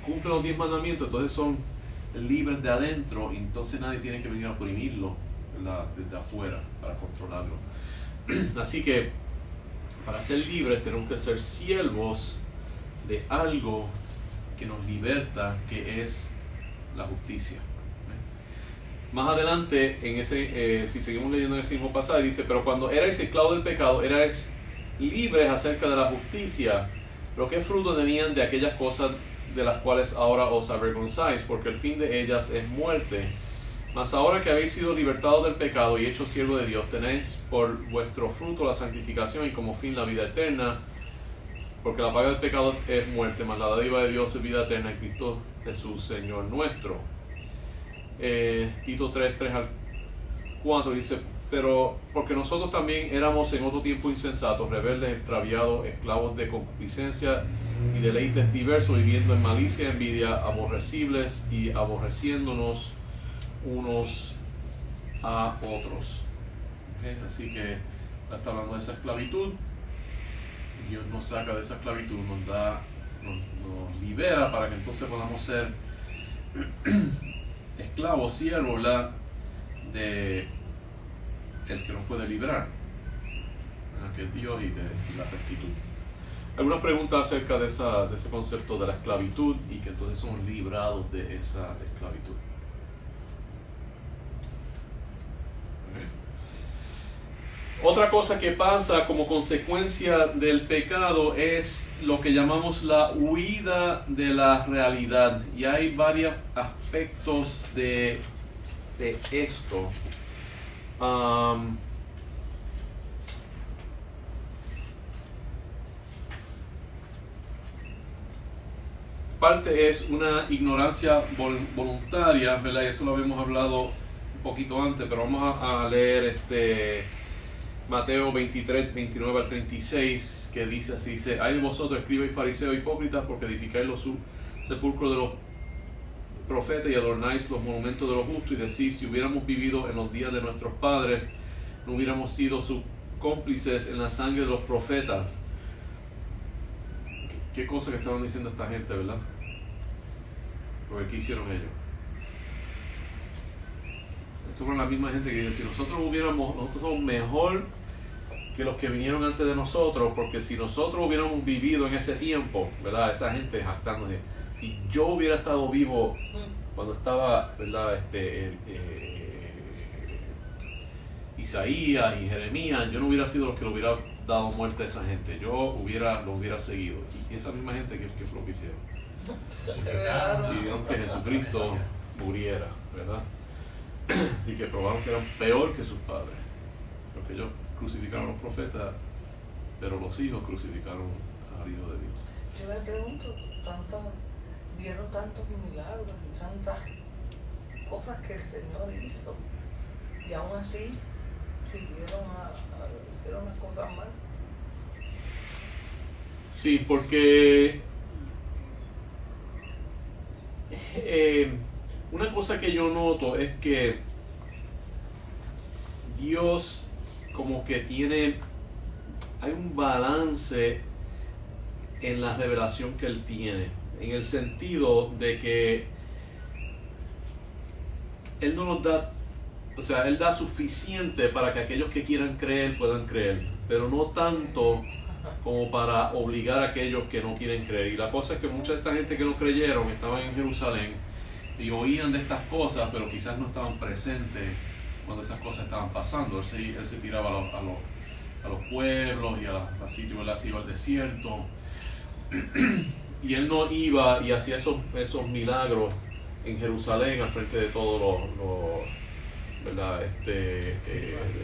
cumplen los 10 mandamientos, entonces son libres de adentro y entonces nadie tiene que venir a oprimirlo, ¿verdad? Desde afuera para controlarlo. Así que para ser libres tenemos que ser siervos de algo que nos liberta, que es la justicia. Más adelante, si seguimos leyendo en ese mismo pasaje, dice, pero cuando erais esclavos del pecado, erais libres acerca de la justicia, pero ¿qué fruto tenían de aquellas cosas de las cuales ahora os avergonzáis? Porque el fin de ellas es muerte. Mas ahora que habéis sido libertados del pecado y hechos siervos de Dios, tenéis por vuestro fruto la santificación y como fin la vida eterna, porque la paga del pecado es muerte, mas la dádiva de Dios es vida eterna en Cristo Jesús, Señor nuestro. Tito 3:3-4 dice, pero porque nosotros también éramos en otro tiempo insensatos, rebeldes, extraviados, esclavos de concupiscencia y deleites diversos, viviendo en malicia, envidia, aborrecibles y aborreciéndonos unos a otros. Así que está hablando de esa esclavitud. Dios nos saca de esa esclavitud, nos libera para que entonces podamos ser esclavos, siervos, ¿verdad? De el que nos puede librar, que es Dios y la rectitud. ¿Alguna pregunta acerca de ese concepto de la esclavitud y que entonces somos librados de esa esclavitud? Otra cosa que pasa como consecuencia del pecado es lo que llamamos la huida de la realidad. Y hay varios aspectos de esto. Parte es una ignorancia voluntaria, ¿verdad? Y eso lo habíamos hablado un poquito antes, pero vamos a leer Mateo 23, 29-36, que dice así, dice, hay de vosotros, escribas y fariseos hipócritas, porque edificáis los sepulcros de los profetas y adornáis los monumentos de los justos, y decís, si hubiéramos vivido en los días de nuestros padres, no hubiéramos sido sus cómplices en la sangre de los profetas. Qué cosa que estaban diciendo esta gente, ¿verdad? Porque ¿qué hicieron ellos? Eso fue la misma gente que dice, si nosotros somos mejor que los que vinieron antes de nosotros, porque si nosotros hubiéramos vivido en ese tiempo, ¿verdad? Esa gente jactándose, si yo hubiera estado vivo cuando estaba, ¿verdad? Isaías y Jeremías, yo no hubiera sido los que le hubiera dado muerte a esa gente, yo lo hubiera seguido. Y esa misma gente, ¿qué fue lo que hicieron? Pidieron que Jesucristo muriera, ¿verdad? Así que probaron que eran peor que sus padres. porque ellos crucificaron a los profetas, pero los hijos crucificaron al Hijo de Dios. Yo me pregunto, vieron tantos milagros y tantas cosas que el Señor hizo, y aún así hicieron las cosas mal. Sí, porque una cosa que yo noto es que Dios como que hay un balance en la revelación que Él tiene, en el sentido de que Él no nos da, o sea, Él da suficiente para que aquellos que quieran creer puedan creer, pero no tanto como para obligar a aquellos que no quieren creer. Y la cosa es que mucha de esta gente que no creyeron estaban en Jerusalén y oían de estas cosas, pero quizás no estaban presentes cuando esas cosas estaban pasando. Él se tiraba a los pueblos y a sitios, ¿verdad? Se iba al desierto y él no iba y hacía esos milagros en Jerusalén al frente de todos ¿verdad?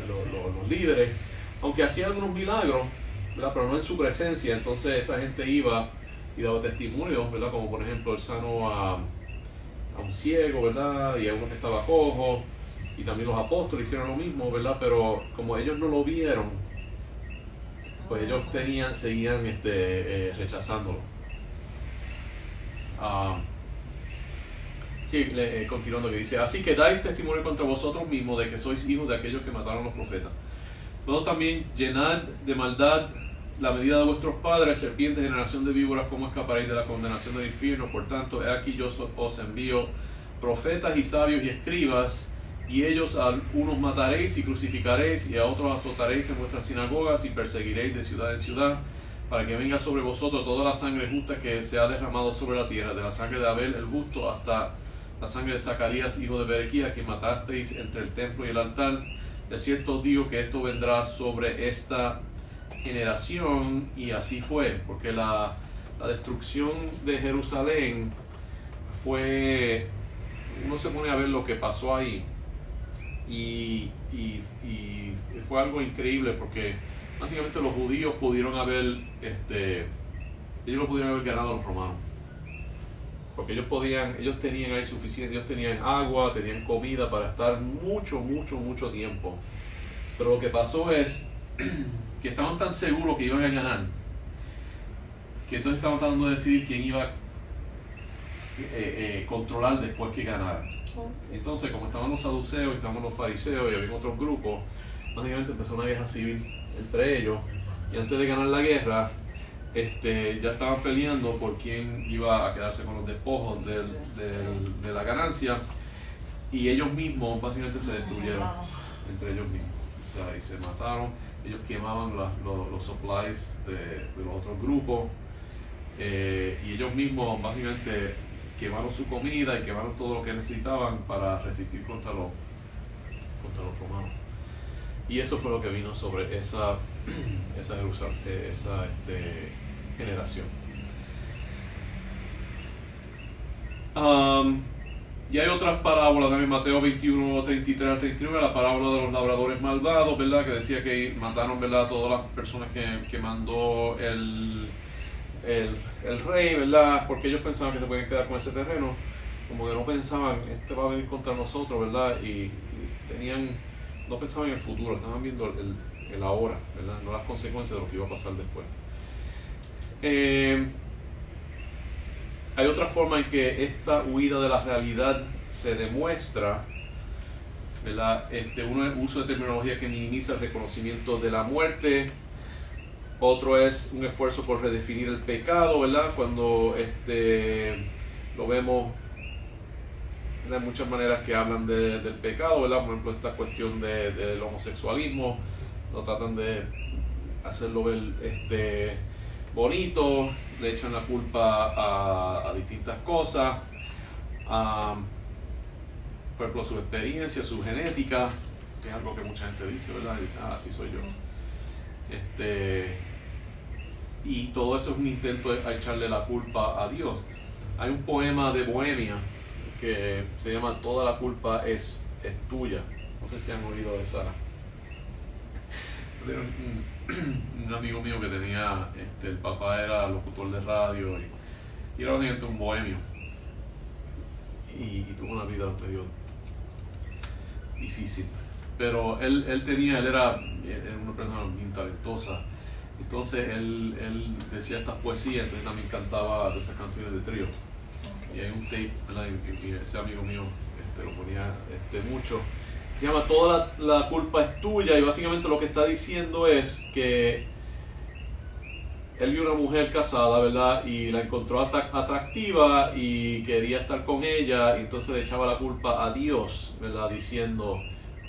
Los líderes, aunque hacía algunos milagros, ¿verdad? Pero no en su presencia. Entonces esa gente iba y daba testimonios, ¿verdad? Como por ejemplo él sanó a un ciego, ¿verdad? Y a uno que estaba cojo, y también los apóstoles hicieron lo mismo, ¿verdad? Pero como ellos no lo vieron, pues ellos seguían rechazándolo. Continuando, que dice: así que dais testimonio contra vosotros mismos de que sois hijos de aquellos que mataron a los profetas. Luego también llenad de maldad la medida de vuestros padres, serpientes, generación de víboras, ¿cómo escaparéis de la condenación del infierno? Por tanto, he aquí yo os envío profetas y sabios y escribas, y ellos a unos mataréis y crucificaréis, y a otros azotaréis en vuestras sinagogas y perseguiréis de ciudad en ciudad, para que venga sobre vosotros toda la sangre justa que se ha derramado sobre la tierra, de la sangre de Abel el justo hasta la sangre de Zacarías hijo de Berequías, que matasteis entre el templo y el altar. De cierto os digo que esto vendrá sobre esta generación. Y así fue, porque la destrucción de Jerusalén fue, uno se pone a ver lo que pasó ahí, y fue algo increíble, porque básicamente los judíos pudieron haber ganado a los romanos, porque ellos tenían ahí suficiente, ellos tenían agua, tenían comida para estar mucho tiempo. Pero lo que pasó es que estaban tan seguros que iban a ganar, que entonces estaban tratando de decidir quién iba a controlar después que ganara. Entonces, como estaban los saduceos, estaban los fariseos y había otros grupos, básicamente empezó una guerra civil entre ellos, y antes de ganar la guerra ya estaban peleando por quién iba a quedarse con los despojos de la ganancia, y ellos mismos básicamente se destruyeron entre ellos mismos, o sea, y se mataron. Ellos quemaban los supplies de los otros grupos, y ellos mismos básicamente quemaron su comida y quemaron todo lo que necesitaban para resistir contra los romanos. Y eso fue lo que vino sobre esa generación. Y hay otras parábolas también, Mateo 21, 33 al 39, la parábola de los labradores malvados, ¿verdad? Que decía que mataron, ¿verdad?, a todas las personas que mandó el rey, ¿verdad? Porque ellos pensaban que se podían quedar con ese terreno, como que no pensaban, va a venir contra nosotros, ¿verdad? Y no pensaban en el futuro, estaban viendo el ahora, ¿verdad? No las consecuencias de lo que iba a pasar después. Hay otra forma en que esta huida de la realidad se demuestra, ¿verdad? Uno es el uso de terminología que minimiza el reconocimiento de la muerte. Otro es un esfuerzo por redefinir el pecado, ¿verdad? Cuando lo vemos, hay muchas maneras que hablan del pecado, ¿verdad? Por ejemplo, esta cuestión del homosexualismo, lo tratan de hacerlo ver bonito, le echan la culpa a distintas cosas, por ejemplo, su experiencia, su genética, que es algo que mucha gente dice, ¿verdad? Dice, así soy yo. Y todo eso es un intento de echarle la culpa a Dios. Hay un poema de Bohemia que se llama Toda la culpa es tuya. No sé si han oído esa Tenía un amigo mío que tenía, el papá era locutor de radio y era básicamente un bohemio. Y tuvo una vida medio difícil. Pero él era una persona bien talentosa. Entonces él decía estas poesías, entonces también cantaba de esas canciones de trío. Y hay un tape, ¿verdad? Y ese amigo mío lo ponía mucho. Se llama Toda la culpa es tuya, y básicamente lo que está diciendo es que él vio una mujer casada, ¿verdad? Y la encontró atractiva y quería estar con ella, y entonces le echaba la culpa a Dios, ¿verdad? Diciendo,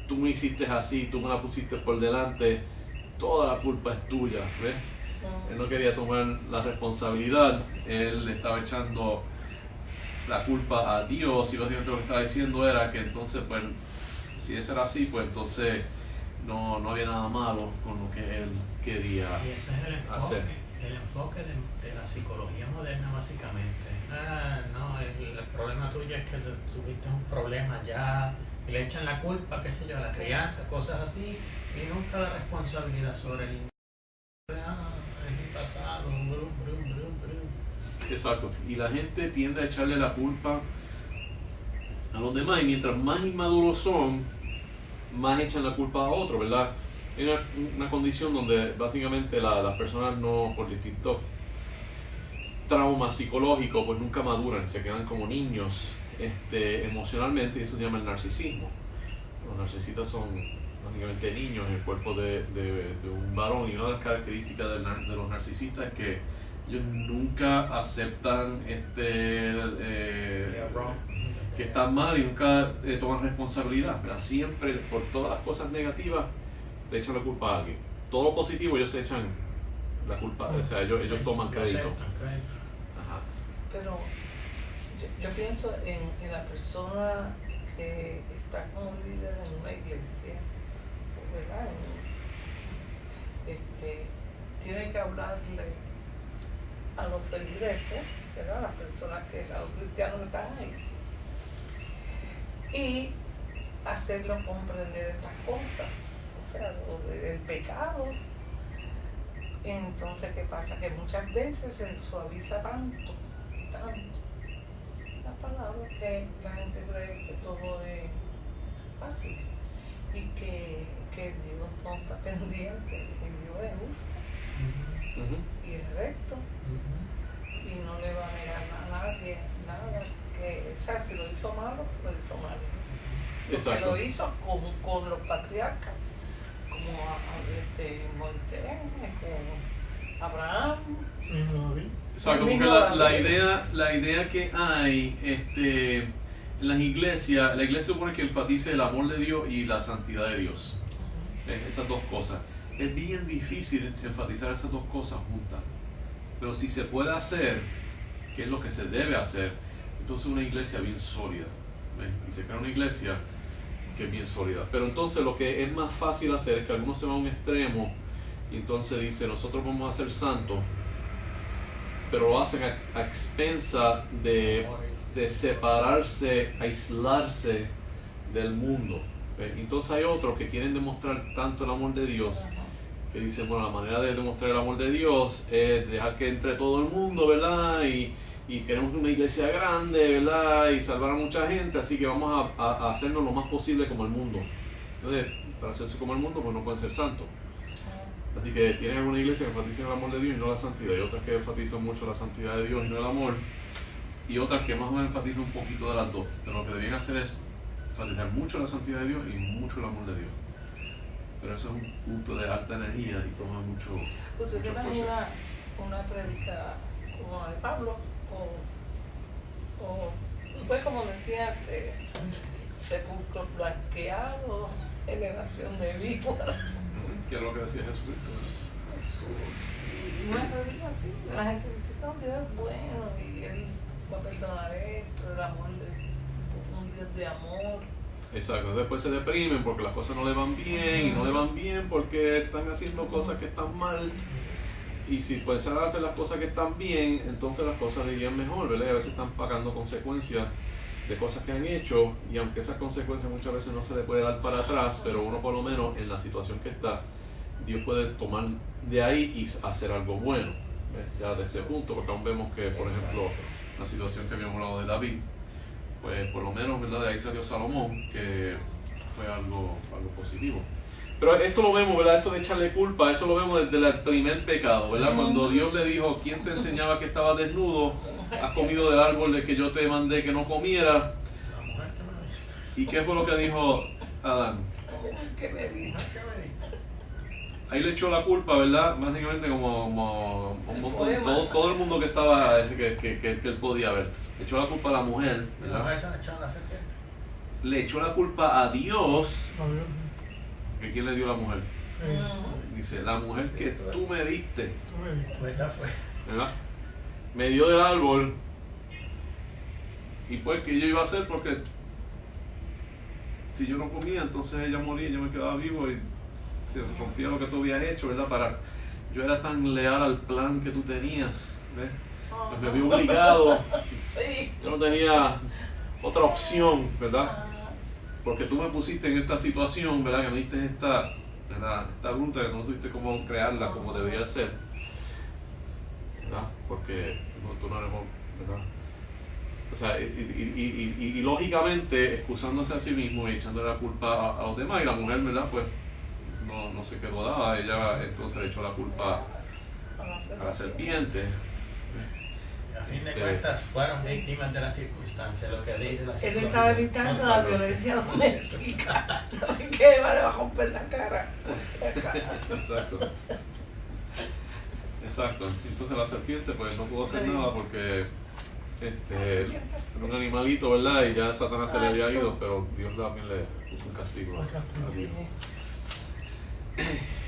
tú me hiciste así, tú me la pusiste por delante, toda la culpa es tuya, ¿ves? Él no quería tomar la responsabilidad, él le estaba echando la culpa a Dios, y básicamente lo que estaba diciendo era que entonces, pues, si eso era así, pues entonces no había nada malo con lo que él quería y ese es hacer. El enfoque de la psicología moderna, básicamente. No, el problema tuyo es que tuviste un problema ya, y le echan la culpa, qué sé yo, a la crianza, cosas así, y nunca la responsabilidad sobre el pasado, Exacto, y la gente tiende a echarle la culpa a los demás, y mientras más inmaduros son, más echan la culpa a otros, ¿verdad? Hay una condición donde básicamente las personas no, por distintos traumas psicológicos, pues nunca maduran, se quedan como niños emocionalmente, y eso se llama el narcisismo. Los narcisistas son básicamente niños en el cuerpo de un varón, y una de las características de los narcisistas es que ellos nunca aceptan que están mal, y nunca toman responsabilidad, ¿verdad? Siempre, por todas las cosas negativas, le echan la culpa a alguien. Todo lo positivo ellos se echan la culpa, o sea, ellos toman crédito. Ajá. Pero yo pienso en la persona que está como líder en una iglesia, ¿verdad? Tiene que hablarle a los feligreses, ¿verdad? A las personas a los cristianos que están ahí, y hacerlos comprender estas cosas, o sea, el pecado. Entonces, ¿qué pasa? Que muchas veces se suaviza tanto la palabra, que la gente cree que todo es fácil, y que Dios no está pendiente, que Dios es justo y es recto, y no le va a negar a nadie nada. Que, o sea, si lo hizo malo, lo hizo malo. Porque lo hizo con los patriarcas, como Moisés, como Abraham. Exacto, porque la idea que hay en las iglesias, la iglesia supone que enfatice el amor de Dios y la santidad de Dios. Esas dos cosas. Es bien difícil enfatizar esas dos cosas juntas. Pero si se puede hacer, que es lo que se debe hacer, entonces una iglesia bien sólida. ¿Ves? Y se crea una iglesia que es bien sólida. Pero entonces lo que es más fácil hacer es que algunos se van a un extremo, y entonces dice, nosotros vamos a ser santos, pero lo hacen a expensa de separarse, aislarse del mundo. ¿Ves? Entonces hay otros que quieren demostrar tanto el amor de Dios, que dicen, bueno, la manera de demostrar el amor de Dios es dejar que entre todo el mundo, ¿verdad? Y queremos una iglesia grande, ¿verdad? Y salvar a mucha gente, así que vamos a hacernos lo más posible como el mundo. Entonces, para hacerse como el mundo, pues no pueden ser santos. Así que tienen alguna iglesia que enfatiza el amor de Dios y no la santidad, y otras que enfatizan mucho la santidad de Dios y no el amor, y otras que más o menos enfatizan un poquito de las dos. Pero lo que debían hacer es enfatizar mucho la santidad de Dios y mucho el amor de Dios. Pero eso es un punto de alta energía y toma mucho ¿Usted se fuerza. imagina una prédica como la de Pablo? O pues como decía, sepulcro blanqueado, elevación de víbora. ¿Qué es lo que decía Jesús? Jesús. Una prédica así. La gente dice que Dios es bueno y Él va a perdonar esto, el amor de un Dios de amor. Exacto, después se deprimen porque las cosas no le van bien, y no le van bien porque están haciendo cosas que están mal. Y si pensaran hacer las cosas que están bien, entonces las cosas irían mejor, ¿verdad? Y a veces están pagando consecuencias de cosas que han hecho, y aunque esas consecuencias muchas veces no se le puede dar para atrás, pero uno por lo menos en la situación que está, Dios puede tomar de ahí y hacer algo bueno, ¿ves? Ya de ese punto, porque aún vemos que, por ejemplo, la situación que habíamos hablado de David, pues por lo menos, ¿verdad? De ahí salió Salomón, que fue algo positivo. Pero esto lo vemos, ¿verdad? Esto de echarle culpa, eso lo vemos desde el primer pecado, ¿verdad? Cuando Dios le dijo, ¿quién te enseñaba que estabas desnudo? Has comido del árbol de que yo te mandé que no comieras. ¿Y qué fue lo que dijo Adán? ¿Qué me dijo? Ahí le echó la culpa, ¿verdad? Básicamente como un montón, todo el mundo que estaba, que él podía ver. Le echó la culpa a la mujer, La ¿verdad? mujer se le echó a la serpiente. Le echó la culpa a Dios. No, Dios, ¿Que quién le dio la mujer? Dice, la mujer que tú me diste, tú me diste. Pues ya fue. ¿verdad? Me dio del árbol. Y pues, ¿qué yo iba a hacer? Porque si yo no comía, entonces ella moría y yo me quedaba vivo y se rompía lo que tú habías hecho, ¿verdad? Yo era tan leal al plan que tú tenías, ¿ves? Pues me vi obligado. Sí. Yo no tenía otra opción, ¿verdad? Porque tú me pusiste en esta situación, ¿verdad? Que me diste esta ruta que no supiste cómo crearla como debería ser, ¿verdad? Porque tú no eres, ¿verdad? O sea, y lógicamente excusándose a sí mismo y echándole la culpa a los demás, y la mujer, ¿verdad? Pues no se quedó dada, ella entonces le echó la culpa a la serpiente. A fin de cuentas fueron víctimas de las circunstancias, lo que dice la Él psicología. estaba evitando la violencia doméstica. ¿Saben qué? Eva le va a romper la cara. Exacto. Entonces la serpiente pues no pudo hacer nada porque era un animalito, ¿verdad? Y ya Satanás se le había ido, pero Dios también le puso un castigo.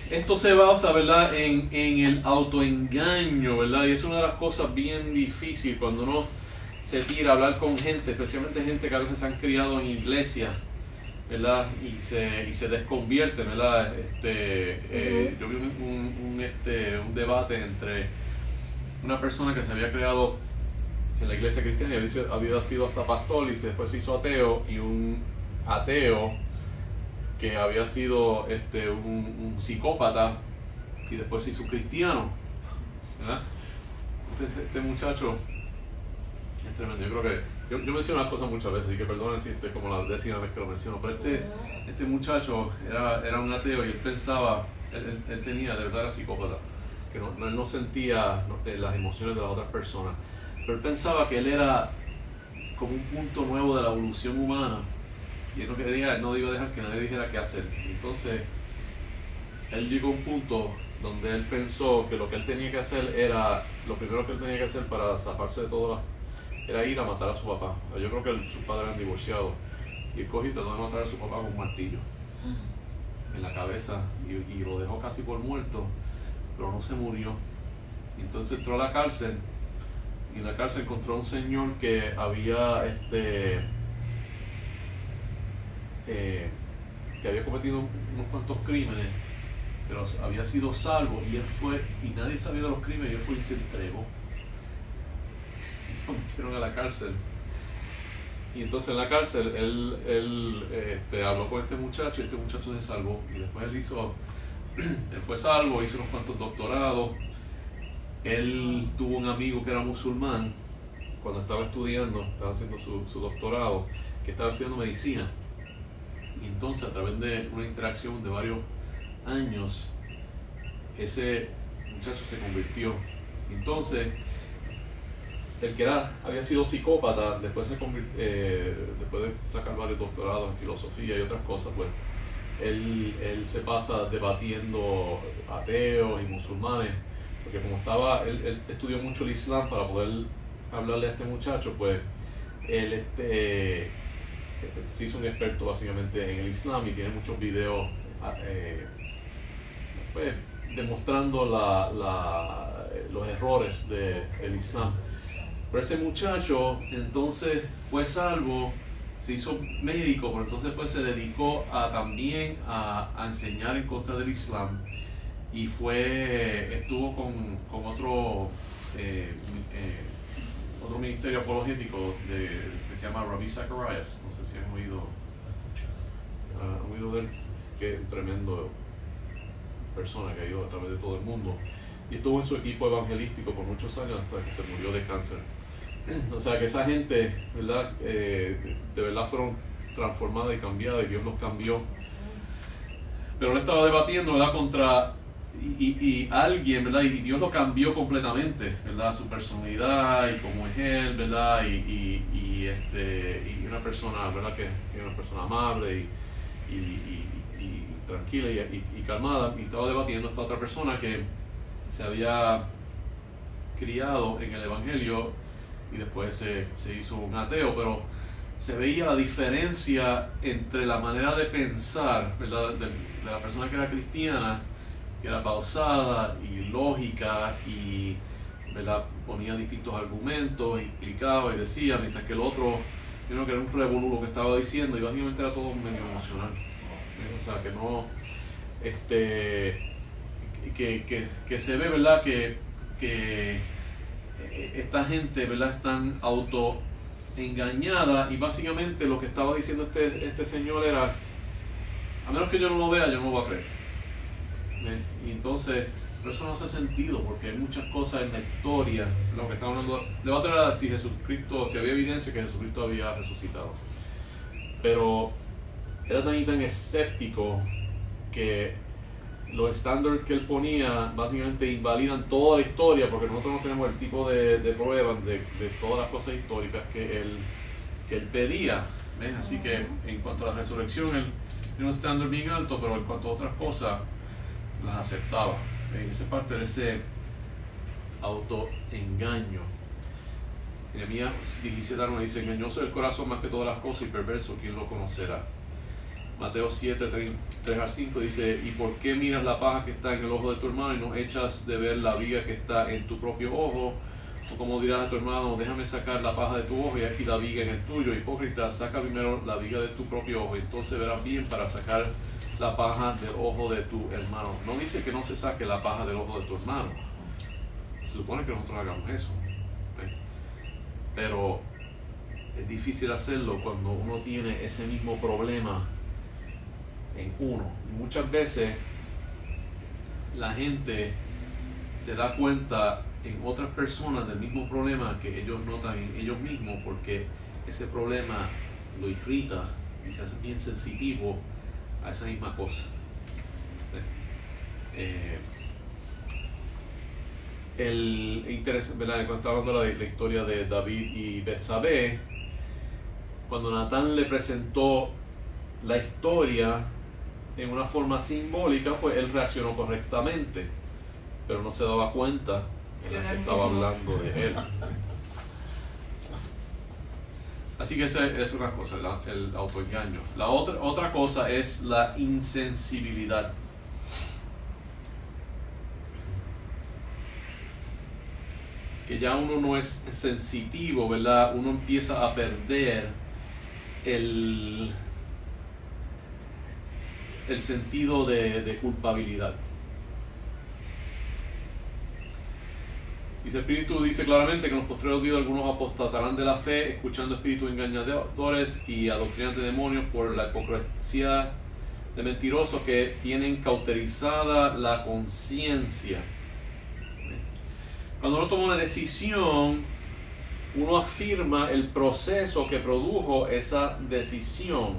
Esto se basa, ¿verdad?, en el autoengaño, ¿verdad? Y es una de las cosas bien difíciles cuando uno se tira a hablar con gente, especialmente gente que a veces se han criado en iglesia, ¿verdad? Y se desconvierte, ¿verdad? Yo vi un debate entre una persona que se había criado en la iglesia cristiana y había sido hasta pastor y después se hizo ateo, y un ateo que había sido un psicópata y después se hizo cristiano, ¿verdad? Este muchacho es tremendo. Yo creo que yo menciono las cosas muchas veces, y que perdonen si es como la 10ª vez que lo menciono, pero este muchacho era un ateo y él pensaba, él tenía, de verdad era psicópata, que él no sentía las emociones de las otras personas, pero él pensaba que él era como un punto nuevo de la evolución humana. Y él no iba a dejar que nadie dijera qué hacer. Entonces, él llegó a un punto donde él pensó que lo que él tenía que hacer era, lo primero que él tenía que hacer para zafarse de todo, era ir a matar a su papá. Yo creo que sus padres eran divorciados. Y él cogió y trató de matar a su papá con un martillo en la cabeza y lo dejó casi por muerto, pero no se murió. Y entonces entró a la cárcel, y en la cárcel encontró a un señor que había que había cometido unos cuantos crímenes, pero había sido salvo, y él fue, y nadie sabía de los crímenes, y él fue y se entregó. Lo metieron a la cárcel. Y entonces en la cárcel él habló con este muchacho, y este muchacho se salvó, y después él fue salvo, hizo unos cuantos doctorados. Él tuvo un amigo que era musulmán cuando estaba haciendo su doctorado, que estaba estudiando medicina. Y entonces, a través de una interacción de varios años, ese muchacho se convirtió. Entonces, el que había sido psicópata, después de sacar varios doctorados en filosofía y otras cosas, pues él se pasa debatiendo ateos y musulmanes, porque como él estudió mucho el Islam para poder hablarle a este muchacho, pues él se hizo un experto básicamente en el Islam y tiene muchos videos pues, demostrando los errores del Islam. Pero ese muchacho entonces fue salvo, se hizo médico, pero entonces pues se dedicó también a enseñar en contra del Islam, y estuvo con otro ministerio apologético que se llama Ravi Zacharias. No sé si han oído de él, que es un tremendo persona que ha ido a través de todo el mundo. Y estuvo en su equipo evangelístico por muchos años hasta que se murió de cáncer. O sea que esa gente, ¿verdad? De verdad fueron transformadas y cambiadas y Dios los cambió. Pero él estaba debatiendo, ¿verdad? Contra y alguien, ¿verdad? Y Dios lo cambió completamente, ¿verdad? Su personalidad y cómo es él, ¿verdad? Y una persona, ¿verdad? Que es una persona amable y tranquila y calmada. Y estaba debatiendo esta otra persona que se había criado en el Evangelio y después se hizo un ateo, pero se veía la diferencia entre la manera de pensar, ¿verdad? de la persona que era cristiana, que era pausada y lógica y, ¿verdad? Ponía distintos argumentos, explicaba y decía, mientras que el otro, yo creo que era un revolú lo que estaba diciendo y básicamente era todo medio emocional. O sea, que no, que se ve, ¿verdad? Que esta gente, ¿verdad? Están autoengañada y básicamente lo que estaba diciendo este señor era, a menos que yo no lo vea, yo no lo voy a creer. Y entonces, pero eso no hace sentido porque hay muchas cosas en la historia, lo que estamos hablando, el debate era si había evidencia que Jesucristo había resucitado. Pero era tan y tan escéptico que los estándares que él ponía básicamente invalidan toda la historia porque nosotros no tenemos el tipo de pruebas de todas las cosas históricas que él pedía. ¿Ves? Así que en cuanto a la resurrección él tiene un estándar bien alto, pero en cuanto a otras cosas las aceptaba. Esa es parte de ese autoengaño. Jeremías 17:9 dice: engañoso el corazón más que todas las cosas y perverso, ¿quién lo conocerá? Mateo 7:3-5 dice: ¿y por qué miras la paja que está en el ojo de tu hermano y no echas de ver la viga que está en tu propio ojo? O como dirás a tu hermano: déjame sacar la paja de tu ojo y aquí la viga en el tuyo. Hipócrita, saca primero la viga de tu propio ojo y entonces verás bien para sacar la paja del ojo de tu hermano. No dice que no se saque la paja del ojo de tu hermano. Se supone que nosotros hagamos eso. Pero es difícil hacerlo cuando uno tiene ese mismo problema en uno. Y muchas veces la gente se da cuenta en otras personas del mismo problema que ellos notan en ellos mismos porque ese problema lo irrita y se hace bien sensitivo a esa misma cosa. El interés, ¿verdad? Cuando estaba hablando de la historia de David y Betsabé, cuando Natán le presentó la historia en una forma simbólica, pues él reaccionó correctamente, pero no se daba cuenta de que estaba hablando de él. Así que esa es una cosa, el autoengaño. La otra cosa es la insensibilidad. Que ya uno no es sensitivo, ¿verdad? Uno empieza a perder el sentido de culpabilidad. Dice, el Espíritu dice claramente que en los postreros días algunos apostatarán de la fe, escuchando espíritus engañadores y adoctrinantes de demonios por la hipocresía de mentirosos que tienen cauterizada la conciencia. Cuando uno toma una decisión, uno afirma el proceso que produjo esa decisión.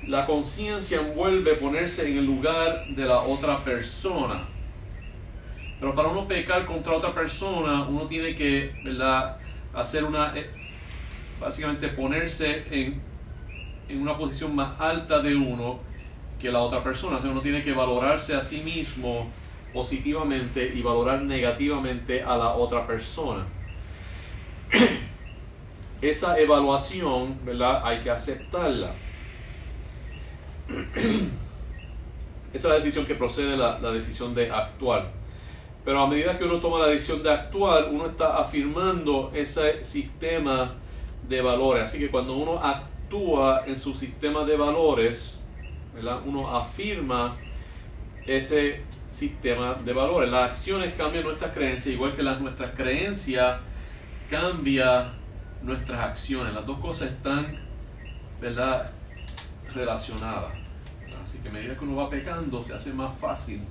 La conciencia envuelve ponerse en el lugar de la otra persona. Pero para uno pecar contra otra persona, uno tiene que, ¿verdad?, hacer básicamente ponerse en una posición más alta de uno que la otra persona. O sea, uno tiene que valorarse a sí mismo positivamente y valorar negativamente a la otra persona. Esa evaluación, ¿verdad?, hay que aceptarla. Esa es la decisión que procede la decisión de actuar. Pero a medida que uno toma la decisión de actuar, uno está afirmando ese sistema de valores. Así que cuando uno actúa en su sistema de valores, ¿verdad?, uno afirma ese sistema de valores. Las acciones cambian nuestras creencias, igual que nuestras creencias cambian nuestras acciones. Las dos cosas están, ¿verdad?, relacionadas. Así que a medida que uno va pecando, se hace más fácil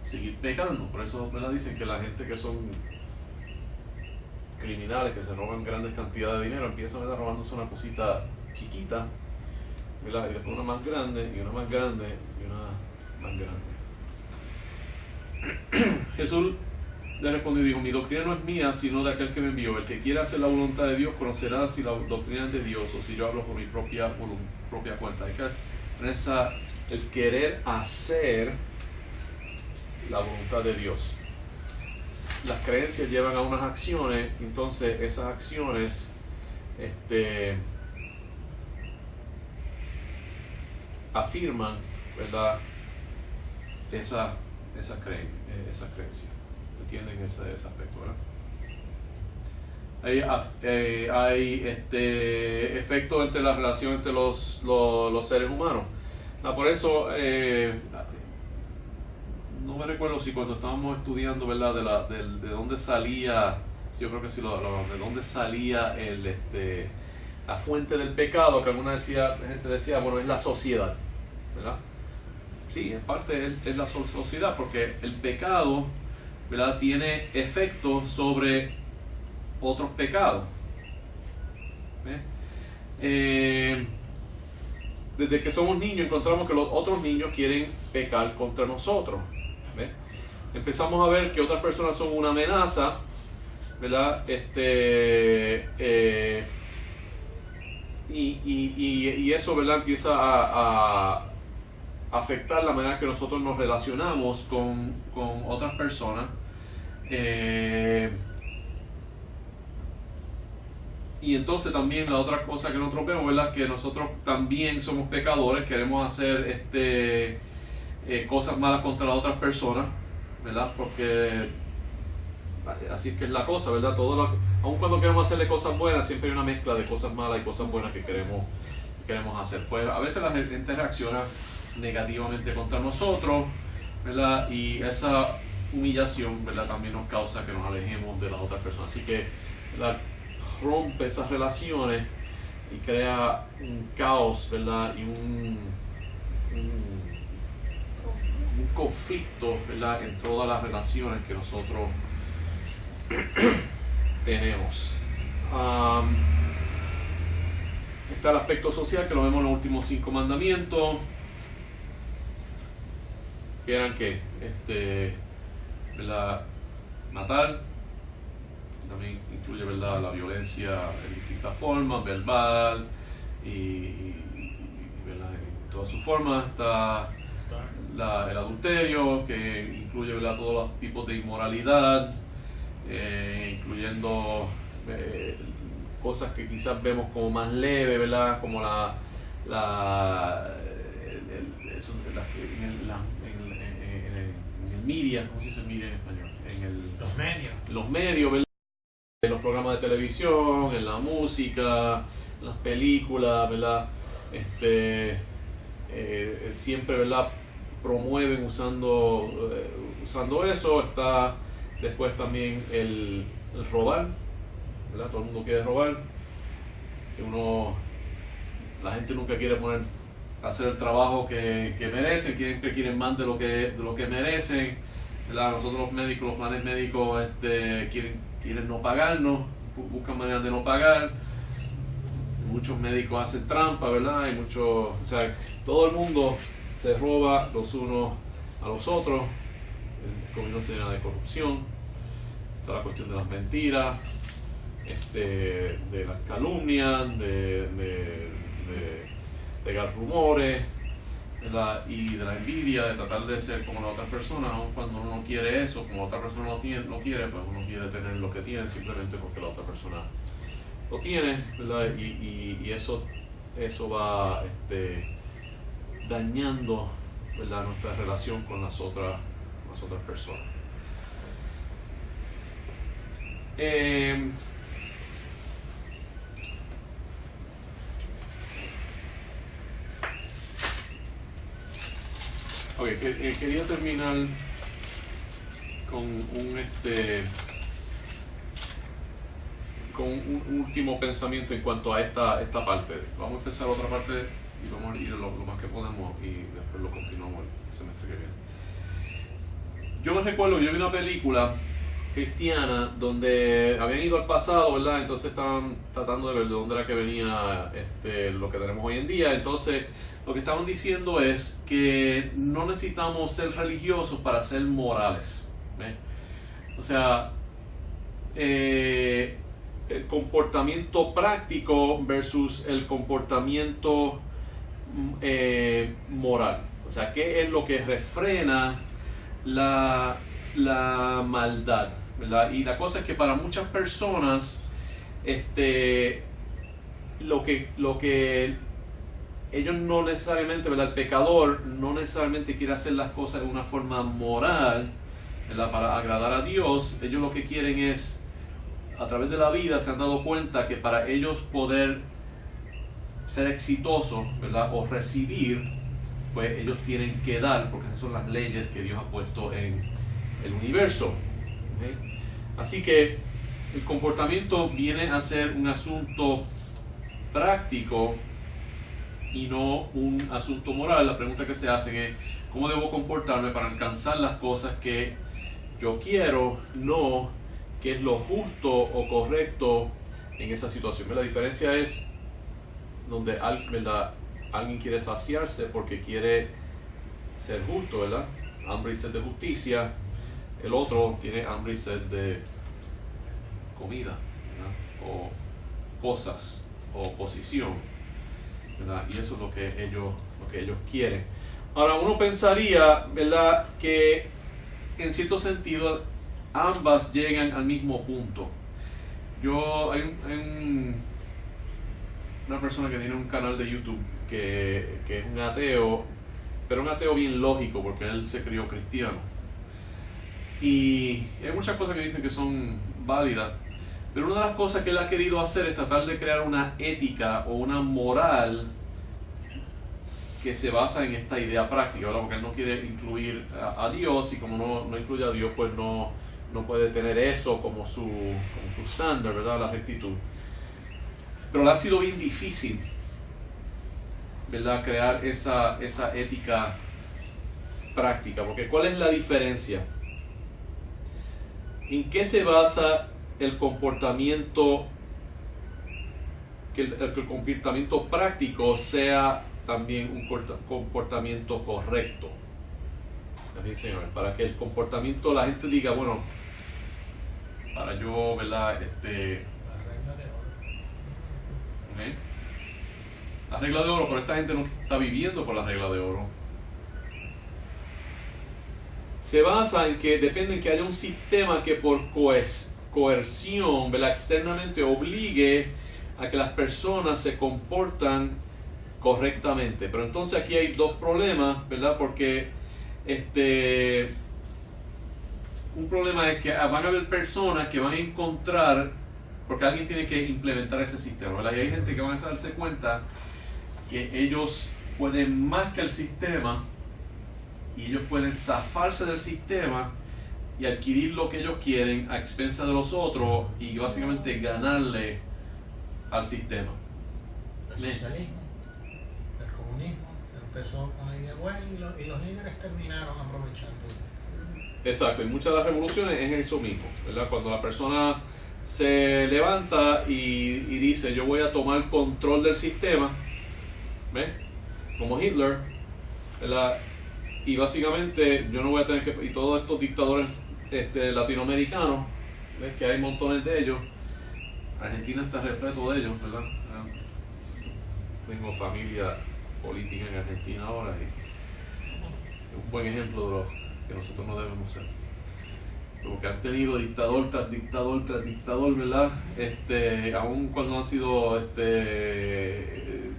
seguir pecando. Por eso, ¿verdad?, dicen que la gente que son criminales, que se roban grandes cantidades de dinero, empiezan, ¿verdad?, robándose una cosita chiquita, ¿verdad?, y después una más grande, y una más grande, y una más grande. Jesús le respondió y dijo: mi doctrina no es mía, sino de aquel que me envió. El que quiera hacer la voluntad de Dios conocerá si la doctrina es de Dios o si yo hablo por mi propia cuenta. Hay que tener el querer hacer la voluntad de Dios. Las creencias llevan a unas acciones, entonces esas acciones afirman, ¿verdad?, esa creencia. ¿Entienden ese aspecto, verdad? Hay efectos entre la relación entre los seres humanos. Por eso no me recuerdo si cuando estábamos estudiando, ¿verdad?, de dónde salía, yo creo que sí, de dónde salía la fuente del pecado, que alguna gente decía, bueno, es la sociedad, ¿verdad? Sí, en parte es la sociedad, porque el pecado, ¿verdad?, tiene efectos sobre otros pecados. Desde que somos niños encontramos que los otros niños quieren pecar contra nosotros. Empezamos a ver que otras personas son una amenaza, ¿verdad? Y eso, ¿verdad?, empieza a afectar la manera que nosotros nos relacionamos con otras personas. Y entonces también la otra cosa que nosotros vemos, ¿verdad?, que nosotros también somos pecadores, queremos hacer cosas malas contra las otras personas, ¿verdad? Porque así es que es la cosa, ¿verdad? Aun cuando queremos hacerle cosas buenas, siempre hay una mezcla de cosas malas y cosas buenas que queremos hacer. Pues a veces la gente reacciona negativamente contra nosotros, ¿verdad? Y esa humillación, ¿verdad?, también nos causa que nos alejemos de las otras personas. Así que, ¿verdad?, rompe esas relaciones y crea un caos, ¿verdad?, y un conflicto, ¿verdad?, en todas las relaciones que nosotros tenemos. Está el aspecto social, que lo vemos en los últimos 5 mandamientos, que eran que ¿verdad?, matar. También incluye, ¿verdad?, la violencia en distintas formas, verbal y ¿verdad?, en todas sus formas. Está el adulterio, que incluye, ¿verdad?, todos los tipos de inmoralidad, incluyendo cosas que quizás vemos como más leve, ¿verdad?, como en el media, ¿cómo se dice media en español? Los medios, ¿verdad?, en los programas de televisión, en la música, en las películas, ¿verdad? Siempre, ¿verdad?, promueven usando eso. Está después también el robar, ¿verdad? Todo el mundo quiere robar. La gente nunca quiere hacer el trabajo que merecen, siempre quieren más de lo que merecen, ¿verdad? Nosotros los médicos, los planes médicos quieren no pagarnos, buscan maneras de no pagar. Muchos médicos hacen trampa, ¿verdad? Todo el mundo se roba los unos a los otros. El gobierno se llena de corrupción. Está la cuestión de las mentiras, de las calumnias, de pegar rumores, ¿verdad?, y de la envidia, de tratar de ser como la otra persona. Aun cuando uno no quiere eso, como la otra persona lo quiere, pues uno quiere tener lo que tiene simplemente porque la otra persona lo tiene, ¿verdad? Y eso va dañando, ¿verdad?, nuestra relación con las otras personas. Quería terminar con un último pensamiento en cuanto a esta parte. Vamos a empezar otra parte y vamos a ir lo más que podemos y después lo continuamos el semestre que viene. Yo me recuerdo que yo vi una película cristiana donde habían ido al pasado, ¿verdad? Entonces estaban tratando de ver de dónde era que venía lo que tenemos hoy en día. Entonces lo que estaban diciendo es que no necesitamos ser religiosos para ser morales, ¿ves? O sea, el comportamiento práctico versus el comportamiento moral. O sea, ¿qué es lo que refrena la maldad? ¿Verdad? Y la cosa es que para muchas personas lo que ellos no necesariamente, ¿verdad? El pecador no necesariamente quiere hacer las cosas de una forma moral, ¿verdad? Para agradar a Dios. Ellos lo que quieren es, a través de la vida se han dado cuenta que para ellos poder ser exitosos, ¿verdad? O recibir, pues ellos tienen que dar, porque esas son las leyes que Dios ha puesto en el universo. ¿Okay? Así que el comportamiento viene a ser un asunto práctico y no un asunto moral. La pregunta que se hace es ¿cómo debo comportarme para alcanzar las cosas que yo quiero? No qué es lo justo o correcto en esa situación. La diferencia es donde, ¿verdad? Alguien quiere saciarse porque quiere ser justo, ¿verdad? Hambre y sed de justicia. El otro tiene hambre y sed de comida, ¿verdad? O cosas, o posición, ¿verdad? Y eso es lo que ellos quieren. Ahora, uno pensaría, ¿verdad?, que en cierto sentido ambas llegan al mismo punto. Hay una persona que tiene un canal de YouTube que es un ateo, pero un ateo bien lógico porque él se crió cristiano. Y hay muchas cosas que dicen que son válidas, pero una de las cosas que él ha querido hacer es tratar de crear una ética o una moral que se basa en esta idea práctica, ¿verdad? Porque él no quiere incluir a Dios, y como no incluye a Dios, pues no puede tener eso como su estándar, ¿verdad? La rectitud. Pero le ha sido bien difícil, ¿verdad?, crear esa ética práctica. Porque ¿cuál es la diferencia? ¿En qué se basa el comportamiento, que el comportamiento práctico sea también un comportamiento correcto? Así, señor, para que el comportamiento, la gente diga, bueno, para yo, ¿verdad? ¿Okay? La regla de oro, pero esta gente no está viviendo por la regla de oro. Se basa en que depende en que haya un sistema que por coerción, ¿verdad?, externamente obligue a que las personas se comportan correctamente. Pero entonces aquí hay dos problemas, ¿verdad? Porque un problema es que van a haber personas que van a encontrar, porque alguien tiene que implementar ese sistema, ¿verdad? Y hay gente que van a darse cuenta que ellos pueden más que el sistema, y ellos pueden zafarse del sistema y adquirir lo que ellos quieren a expensas de los otros y básicamente ganarle al sistema. El socialismo, el comunismo empezó con la idea buena y los líderes terminaron aprovechando. Exacto, y muchas de las revoluciones es eso mismo, ¿verdad? Cuando la persona se levanta y dice yo voy a tomar control del sistema, ¿ves? Como Hitler, ¿verdad? Y básicamente yo no voy a tener que, y todos estos dictadores latinoamericanos, ¿ves? Que hay montones de ellos. Argentina está repleto de ellos, ¿verdad? Tengo familia política en Argentina ahora y es un buen ejemplo de lo que nosotros no debemos ser. Porque han tenido dictador tras dictador tras dictador, ¿verdad? Aun cuando han sido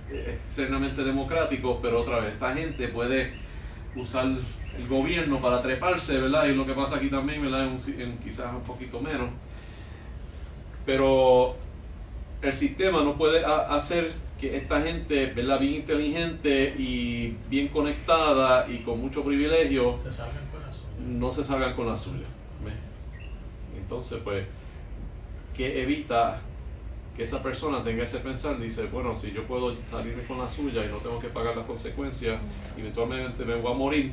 externamente democráticos, pero otra vez, esta gente puede usar el gobierno para treparse, ¿verdad? Y lo que pasa aquí también, ¿verdad? Quizás un poquito menos. Pero el sistema no puede hacer que esta gente, ¿verdad?, bien inteligente y bien conectada y con mucho privilegio, no se salgan con la suya. Entonces, pues, ¿qué evita que esa persona tenga ese pensar, dice, bueno, si yo puedo salirme con la suya y no tengo que pagar las consecuencias, eventualmente me voy a morir,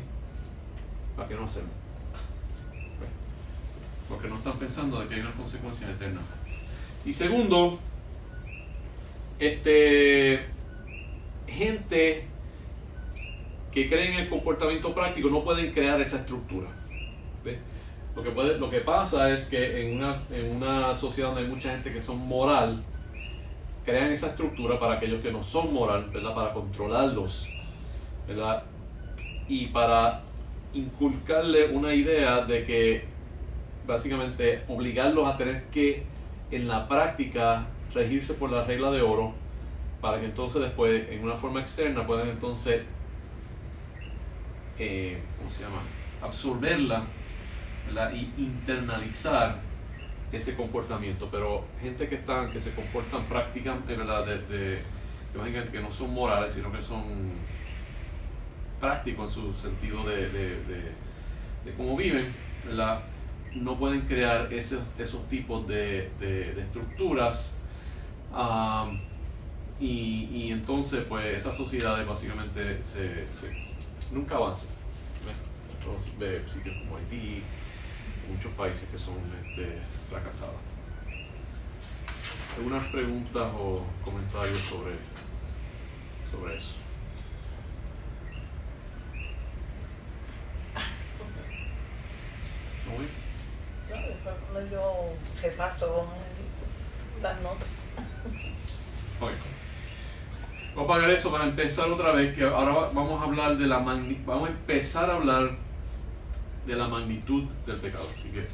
¿para qué no hacerlo? ¿Ves? Porque no están pensando de que hay unas consecuencias eternas. Y segundo, gente que cree en el comportamiento práctico no pueden crear esa estructura. ¿Ves? Lo que pasa es que en una sociedad donde hay mucha gente que son moral, crean esa estructura para aquellos que no son moral, ¿verdad? Para controlarlos, ¿verdad? Y para inculcarle una idea de que básicamente obligarlos a tener que en la práctica regirse por la regla de oro, para que entonces después en una forma externa puedan entonces ¿cómo se llama? Absorberla, ¿verdad? Y internalizar ese comportamiento. Pero gente que se comportan prácticamente, ¿verdad? Lógicamente que no son morales, sino que son prácticos en su sentido de cómo viven, ¿verdad? No pueden crear esos tipos de estructuras, y entonces pues esas sociedades básicamente nunca avanzan. Entonces ve sitios como Haití, muchos países que son fracasados. ¿Algunas preguntas o comentarios sobre eso? ¿No voy? No, después me dio repaso las notas. Okay. Vamos a pagar eso para empezar otra vez, que ahora vamos a hablar vamos a empezar a hablar de la magnitud del pecado. Así que